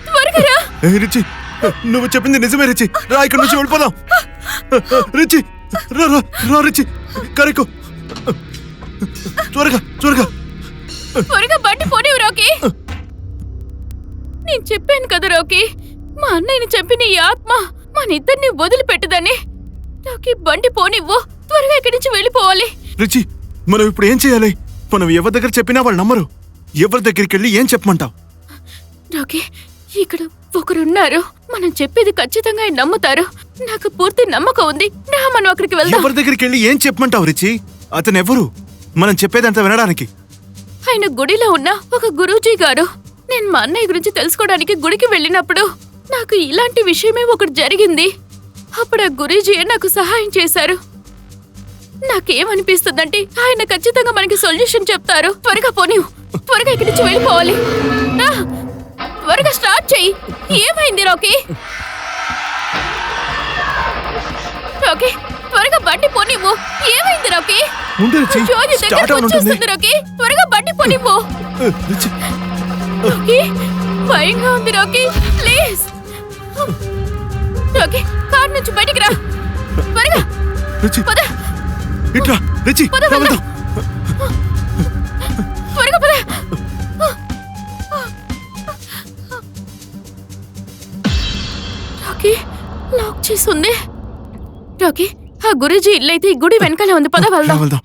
త్వరగా రా. ఏ రిచి, నువ్వు చెప్పింది నిజమే రిచి. రా, ఇక్కడి నుంచి వెళ్ళిపోదాం. రిచి, రా రా రా రిచి, కరెక్కు. త్వరగా త్వరగా. త్వరగా బండి పోనివ్వు రాకీ. నేను చెప్పాను కదా రాకీ, మా అన్నయ్యని చంపిన ఈ ఆత్మ మన ఇద్దరిని వదిలిపెట్టదని. రాకీ, బండి పోనివ్వు, త్వరగా ఇక్కడి నుంచి వెళ్ళిపోవాలి. రిచి, మనం ఇప్పుడు ఏం చేయాలి? మనం ఎవరి దగ్గర చెప్పినా వాళ్ళు నమ్మరు. ఎవరి దగ్గరికి వెళ్ళి ఏం చెప్పమంటావు? రాకీ, ఇక్కడ ఒకరున్నారు. మనం చెప్పేది ఖచ్చితంగా ఆయన నమ్ముతారు. నాకు పూర్తి నమ్మకం ఉంది. రా, మనం అక్కడికి వెళ్దాం. ఎవరి దగ్గరికి వెళ్ళి ఏం చెప్పమంటావు రిచి? అతను ఎవరు? మనం చెప్పేదంతా వినడానికి. ఆయన గుడిలో ఉన్న ఒక గురూజీ గారు. నేను మా అన్నయ్య గురించి తెలుసుకోవడానికి గుడికి వెళ్ళినప్పుడు నాకు ఇలాంటి విషయమే ఒకటి జరిగింది. అప్పుడు ఆ గురూజీ నాకు సహాయం చేశారు. నాకేమనిపిస్తుందంటే ఆయన ఖచ్చితంగా మనకి సొల్యూషన్ చెప్తారు. త్వరగా పోనీవు, త్వరగా ఇక్కడి నుంచి వెళ్ళిపోవాలి. రా, త్వరగా స్టార్ట్ చెయ్యి. ఏమైంది రాకీ? రాకీ, త్వరగా బండి పోనివ్వు. ఏమైంది రాకీ? ఉండు రిచి, జ్యోతి స్టార్ట్ దగ్గరకు అవును ఉంటుంది. వచ్చేస్తుంది రాకీ. త్వరగా బండి పోనివ్వు. రిచి, రాకీ, భయంగా ఉంది రాకీ, ప్లీజ్. రాకీ, కార్ నుంచి బయటికి రా. త్వరగా రిచి, పద, ఇట్లా రిచి, పద, రా, పద. వెళ్దాం. త్వరగా పద. రాకీ, లాక్ చేసి ఉంది. రాకీ, ఆ గురూజీ ఇల్లైతే ఈ గుడి వెనకాలే ఉంది. పద, వెళ్దాం. వెళ్దాం.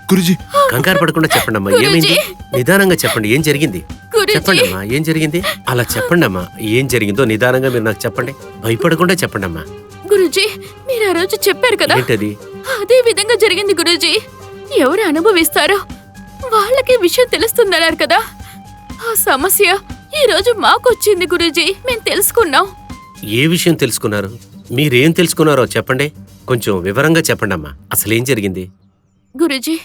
గురుజీ, కంగారు పడకుండా చెప్పండి అమ్మా, గురూజీ. ఏమైంది? నిదానంగా చెప్పండి, ఏం జరిగింది? గురూజీ చెప్పండి అమ్మా, ఏం జరిగింది? అలా చెప్పండి అమ్మా, ఏం జరిగిందో నిదానంగా మీరు నాకు చెప్పండి. భయపడకుండా చెప్పండి అమ్మా. గురూజీ మీరు ఆ రోజు చెప్పారు కదా, ఏంటది? అదే విధంగా జరిగింది గురూజీ. ఎవరు అనుభవిస్తారో వాళ్ళకి విషయం తెలుస్తుందన్నారు కదా, ఆ సమస్య ఈ రోజు మాకొచ్చింది గురూజీ. మేం తెలుసుకున్నాం. ఏ విషయం తెలుసుకున్నారు? మీరేం తెలుసుకున్నారో చెప్పండి. కొంచెం వివరంగా చెప్పండి అమ్మా, అసలేం జరిగింది? గురూజీ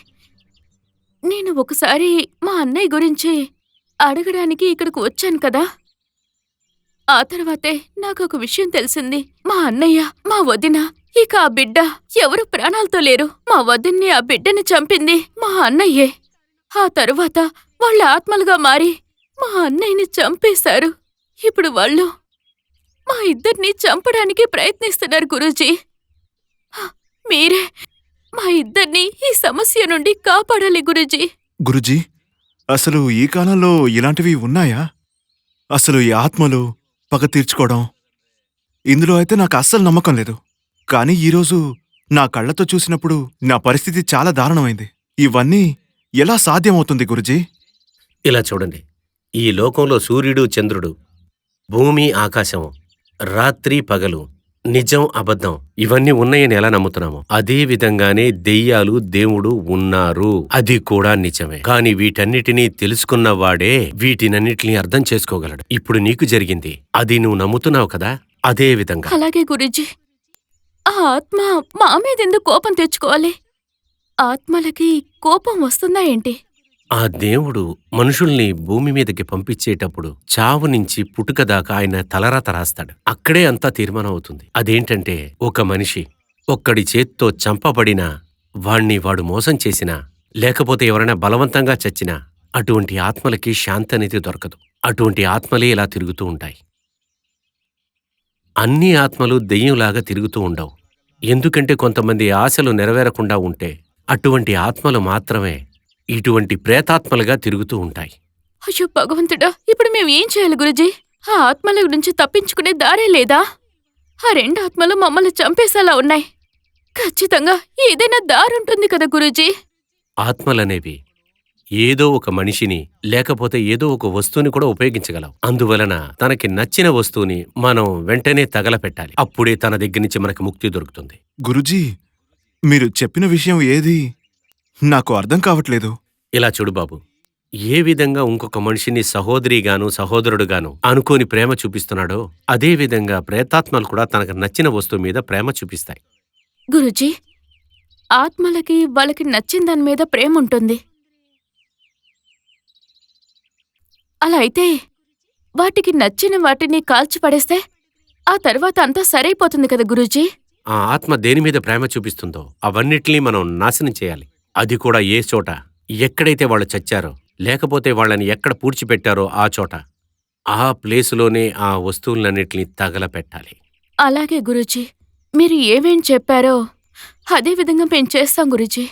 నేను ఒకసారి మా అన్నయ్య గురించి అడగడానికి ఇక్కడికి వచ్చాను కదా, ఆ తర్వాతే నాకు ఒక విషయం తెలిసింది. మా అన్నయ్య, మా వదిన, ఇక ఆ బిడ్డ ఎవరు ప్రాణాలతో లేరు. మా వదిన్ని, ఆ బిడ్డని చంపింది మా అన్నయ్యే. ఆ తరువాత వాళ్ళ ఆత్మలుగా మారి మా అన్నయ్యని చంపేశారు. ఇప్పుడు వాళ్ళు మా ఇద్దరిని చంపడానికి ప్రయత్నిస్తున్నారు గురూజీ. మీరే మా ఇద్దరిని ఈ సమస్య నుండి కాపాడాలి గురూజీ. గురుజీ, అసలు ఈ కాలంలో ఇలాంటివి ఉన్నాయా? అసలు ఈ ఆత్మలు పగ తీర్చుకోవడం, ఇందులో అయితే నాకు అస్సలు నమ్మకం లేదు. కానీ ఈరోజు నా కళ్ళతో చూసినప్పుడు నా పరిస్థితి చాలా దారుణమైంది. ఇవన్నీ ఎలా సాధ్యమవుతుంది గురుజీ? ఇలా చూడండి, ఈ లోకంలో సూర్యుడు, చంద్రుడు, భూమి, ఆకాశం, రాత్రి పగలు, నిజం, అబద్ధం ఇవన్నీ ఉన్నాయని ఎలా నమ్ముతున్నాము, అదే విధంగానే దెయ్యాలు, దేవుడు ఉన్నారు. అది కూడా నిజమే. కాని వీటన్నిటినీ తెలుసుకున్నవాడే వీటినన్నిటినీ అర్థం చేసుకోగలడు. ఇప్పుడు నీకు జరిగింది అది నువ్వు నమ్ముతున్నావు కదా, అదే విధంగా. అలాగే గురూజీ. ఆ ఆత్మ మా మీదెందుకు కోపం తెచ్చుకోవాలి? ఆత్మలకి కోపం వస్తుందా ఏంటి? ఆ దేవుడు మనుషుల్ని భూమి మీదకి పంపించేటప్పుడు చావు నుంచి పుట్టుక దాకా ఆయన తలరాత రాస్తాడు. అక్కడే అంతా తీర్మానం అవుతుంది. అదేంటంటే, ఒక మనిషి ఒక్కడి చేత్తో చంపబడినా, వాణ్ణి వాడు మోసం చేసినా, లేకపోతే ఎవరైనా బలవంతంగా చచ్చినా అటువంటి ఆత్మలకి శాంతి అనేది దొరకదు. అటువంటి ఆత్మలే ఇలా తిరుగుతూ ఉంటాయి. అన్ని ఆత్మలు దెయ్యంలాగా తిరుగుతూ ఉండవు. ఎందుకంటే కొంతమంది ఆశలు నెరవేరకుండా ఉంటే అటువంటి ఆత్మలు మాత్రమే ఇటువంటి ప్రేతాత్మలుగా తిరుగుతూ ఉంటాయి. అయ్యో భగవంతుడా, ఇప్పుడు మేము ఏం చేయాలి గురూజీ? ఆ ఆత్మల నుంచి తప్పించుకునే దారే లేదా? ఆ రెండు ఆత్మలు మమ్మల్ని చంపేసేలా ఉన్నాయి. ఖచ్చితంగా ఏదైనా దారుంటుంది కదా గురూజీ? ఆత్మలనేవి ఏదో ఒక మనిషిని లేకపోతే ఏదో ఒక వస్తువుని కూడా ఉపయోగించగలవు. అందువలన తనకి నచ్చిన వస్తువుని మనం వెంటనే తగలపెట్టాలి. అప్పుడే తన దగ్గర నుంచి మనకి ముక్తి దొరుకుతుంది. గురుజీ, మీరు చెప్పిన విషయం ఏది నాకు అర్థం కావట్లేదు. ఇలా చూడు బాబు, ఏ విధంగా ఇంకొక మనిషిని సహోదరిగాను సహోదరుడుగాను అనుకోని ప్రేమ చూపిస్తున్నాడో అదే విధంగా ప్రేతాత్మలు కూడా తనకు నచ్చిన వస్తువు మీద ప్రేమ చూపిస్తాయి. గురూజీ, ఆత్మలకి వాళ్ళకి నచ్చిన దాని మీద ప్రేమ ఉంటుంది. అలా అయితే వాటికి నచ్చిన వాటిని కాల్చిపడేస్తే ఆ తర్వాత అంతా సరైపోతుంది కదా గురూజీ? ఆ ఆత్మ దేని మీద ప్రేమ చూపిస్తుందో అవన్నిటినీ మనం నాశనం చేయాలి. అది కూడా ఏ చోట, ఎక్కడైతే వాళ్ళు చచ్చారో లేకపోతే వాళ్ళని ఎక్కడ పూడ్చిపెట్టారో ఆ చోట, ఆ ప్లేసులోనే ఆ వస్తువులన్నిటినీ తగలపెట్టాలి. అలాగే గురూజీ, మీరు ఏమేం చెప్పారో అదే విధంగా మేం చేస్తాం గురూజీ.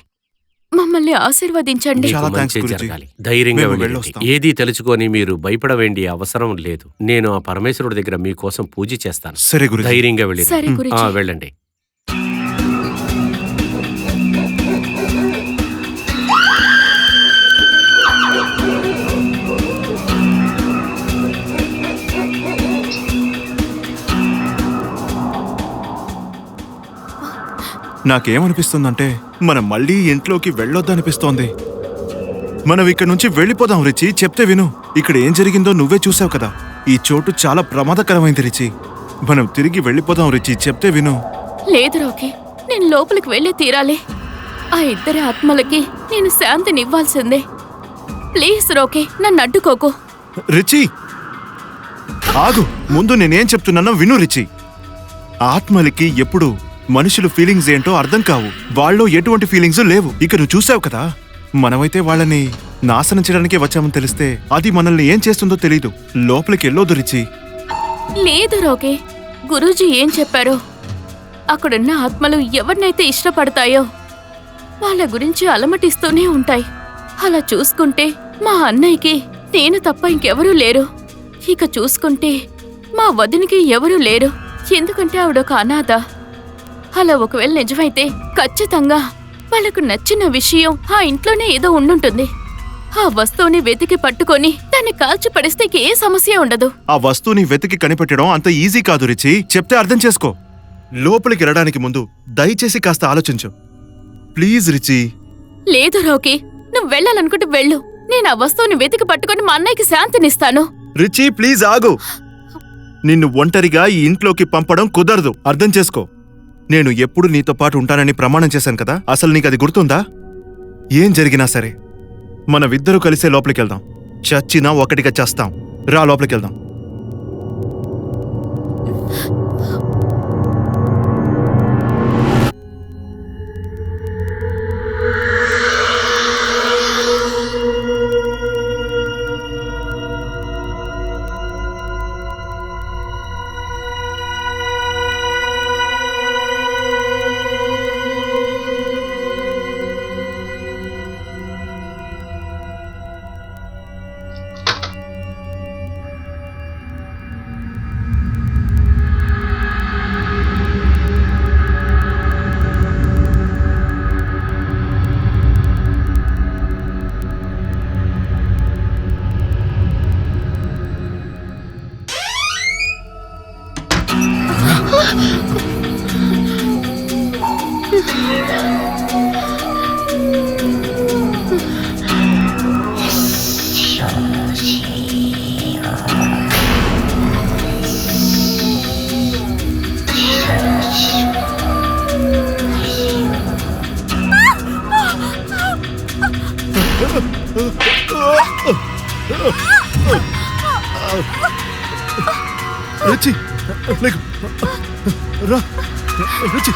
మమ్మల్ని ఆశీర్వదించండి. చాలా నీకు థాంక్స్ మంచి గురూజీ. జరగాలి. ధైర్యంగా మేము వెళ్ళండి. వెళ్ళొస్తాం. ఏదీ తెలుసుకొని మీరు భయపడవేండి అవసరం లేదు. నేను ఆ పరమేశ్వరుడి దగ్గర మీకోసం పూజ చేస్తాను. సరే గురుజీ. ధైర్యంగా వెళ్ళి సరే గురూజీ. వెళ్ళండి. నాకేమనిపిస్తుందంటే మనం మళ్ళీ ఇంట్లోకి వెళ్ళొద్దనిపిస్తోంది. మనం ఇక్కడి నుంచి వెళ్ళిపోదాం రిచి. చెప్తే విను. ఇక్కడ ఏం జరిగిందో నువ్వే చూసావు కదా. ఈ చోటు చాలా ప్రమాదకరమైంది రిచి. మనం తిరిగి వెళ్ళిపోదాం రిచి. చెప్తే విను. లేదు రాకీ, నేను లోపలికి వెళ్ళి తీరాలి. ఆ ఇద్దరి ఆత్మలకి నేను శాంతినివ్వాల్సిందే. ప్లీజ్ రోకే, నన్ను అడ్డుకోకు. రిచి ఆగు. ముందు నేనేం చెప్తున్నానో విను రిచి. ఆత్మలకి ఎప్పుడు మనుషులు ఫీలింగ్స్ ఏంటో అర్థం కావు. వాళ్ళలో ఎటువంటి ఫీలింగ్స్ లేవు. ఇక నువ్వు చూసావు కదా. మనమైతే వాళ్ళని నాశనం చేయడానికే వచ్చామని తెలిస్తే అది మనల్ని ఏం చేస్తుందో తెలీదు. లోపలికి వెళ్ళొద్దు రిచి. లేదు రోకే, గురూజీ ఏం చెప్పారో, అక్కడున్న ఆత్మలు ఎవరినైతే ఇష్టపడతాయో వాళ్ళ గురించి అలమటిస్తూనే ఉంటాయి. అలా చూసుకుంటే మా అన్నయ్యకి నేను తప్ప ఇంకెవరూ లేరు. ఇక చూసుకుంటే మా వదినికి ఎవరూ లేరు, ఎందుకంటే ఆవిడొక అనాథ. అలా ఒకవేళ నిజమైతే ఖచ్చితంగా వాళ్ళకు నచ్చిన విషయం ఆ ఇంట్లోనే ఏదో ఉండుంటుంది. ఆ వస్తువుని వెతికి పట్టుకొని దాన్ని కాల్చి పడిస్తే ఏ సమస్య ఉండదు. ఆ వస్తువుని వెతికి కనిపెట్టడం అంత ఈజీ కాదు రిచి. చెప్తే అర్థం చేసుకో. లోపలికి వెళ్ళడానికి ముందు దయచేసి కాస్త ఆలోచించు ప్లీజ్ రిచి. లేదు రాకీ, నువ్వు వెళ్ళాలనుకుంటే వెళ్ళు. నేను ఆ వస్తువుని వెతికి పట్టుకొని మా అన్నయ్యకి శాంతినిస్తాను. రిచి ప్లీజ్ ఆగు. నిన్ను ఒంటరిగా ఈ ఇంట్లోకి పంపడం కుదరదు, అర్థం చేసుకో. నేను ఎప్పుడు నీతో పాటు ఉంటానని ప్రమాణం చేశాను కదా, అసలు నీకది గుర్తుందా? ఏం జరిగినా సరే మనమిద్దరూ కలిసే లోపలికెళ్దాం. చచ్చినా ఒకటిగా చేస్తాం. రా లోపలికెళ్దాం. రిచి లేకు. రా రిచి.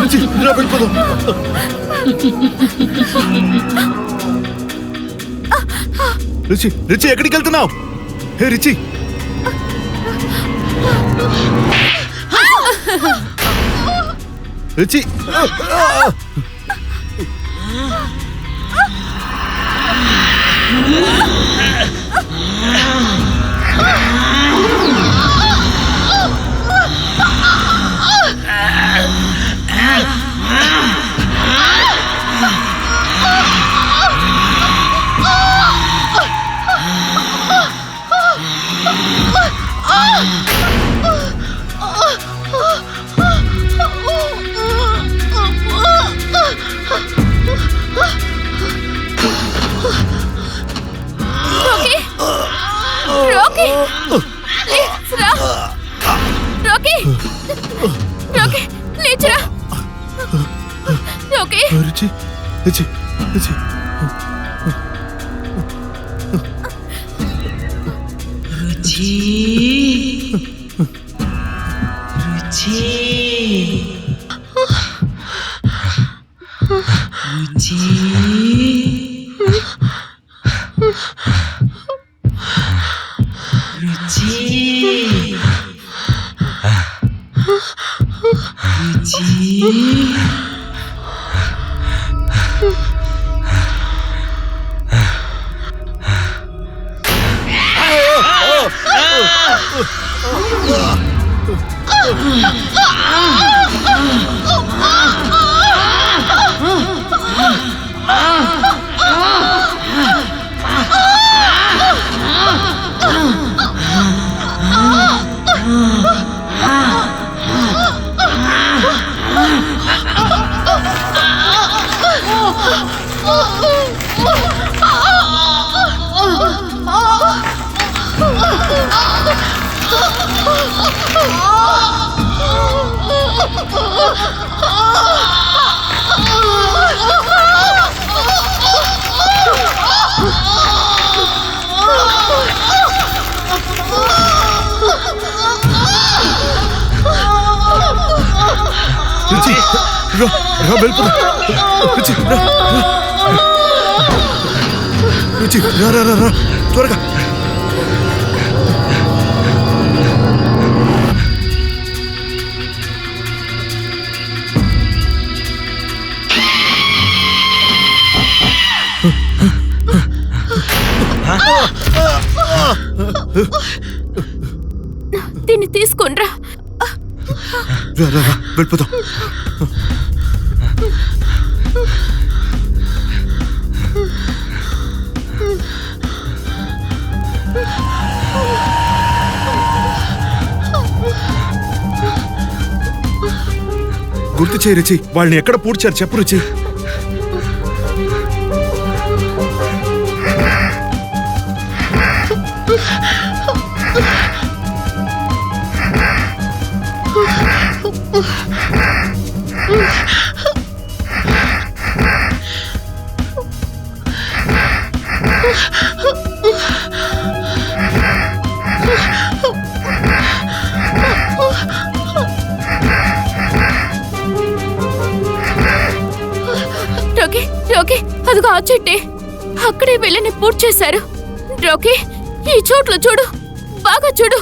రిచి, రా వెళ్ళిపోదాం. రిచి రిచి ఎక్కడికి వెళ్తున్నావు? Hey Richi. Richi Rocky, please రా. రాకీ, రాకీ, లేచురా. రాకీ, రిచి రిచి రిచి. రిచి రా రా వెళ్ళిపోదాం. రిచి రా రా. రిచి రా రా రా రా త్వరగా. దీన్ని తీసుకొనిరా. రా, రా, రా, వెళ్ళిపోదాం. గుర్తు చేయి రుచి, వాళ్ళని ఎక్కడ పూడ్చారు చెప్పు రుచి. రోకి, రోకి, అదిగో ఆ చెట్టే. అక్కడే వెళ్ళని పూర్తి చేశారు. రోకి, ఈ చోట్లో చూడు, బాగా చూడు.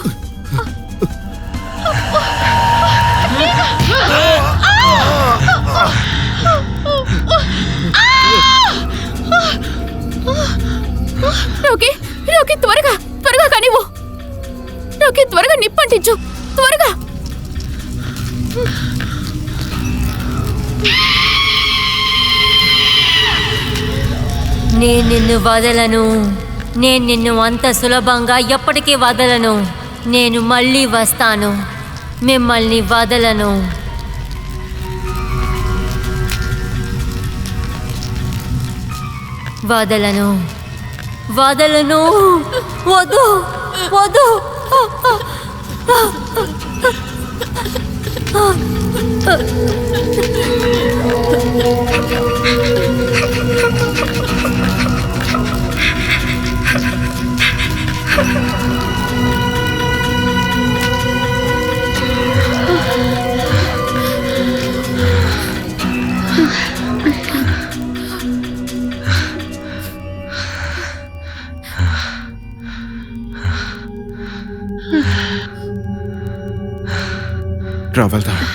రోకి, రోకి, త్వరగా త్వరగా కానివ్వు. రోకి, త్వరగా నిప్పంటించు, త్వరగా. నేను నిన్ను వదలను. నేను నిన్ను అంత సులభంగా ఎప్పటికీ వదలను. నేను మళ్ళీ వస్తాను. మిమ్మల్ని వదలను. వదలను, వదలను. వద్దు, వద్దు. రా, వెళ్దాం.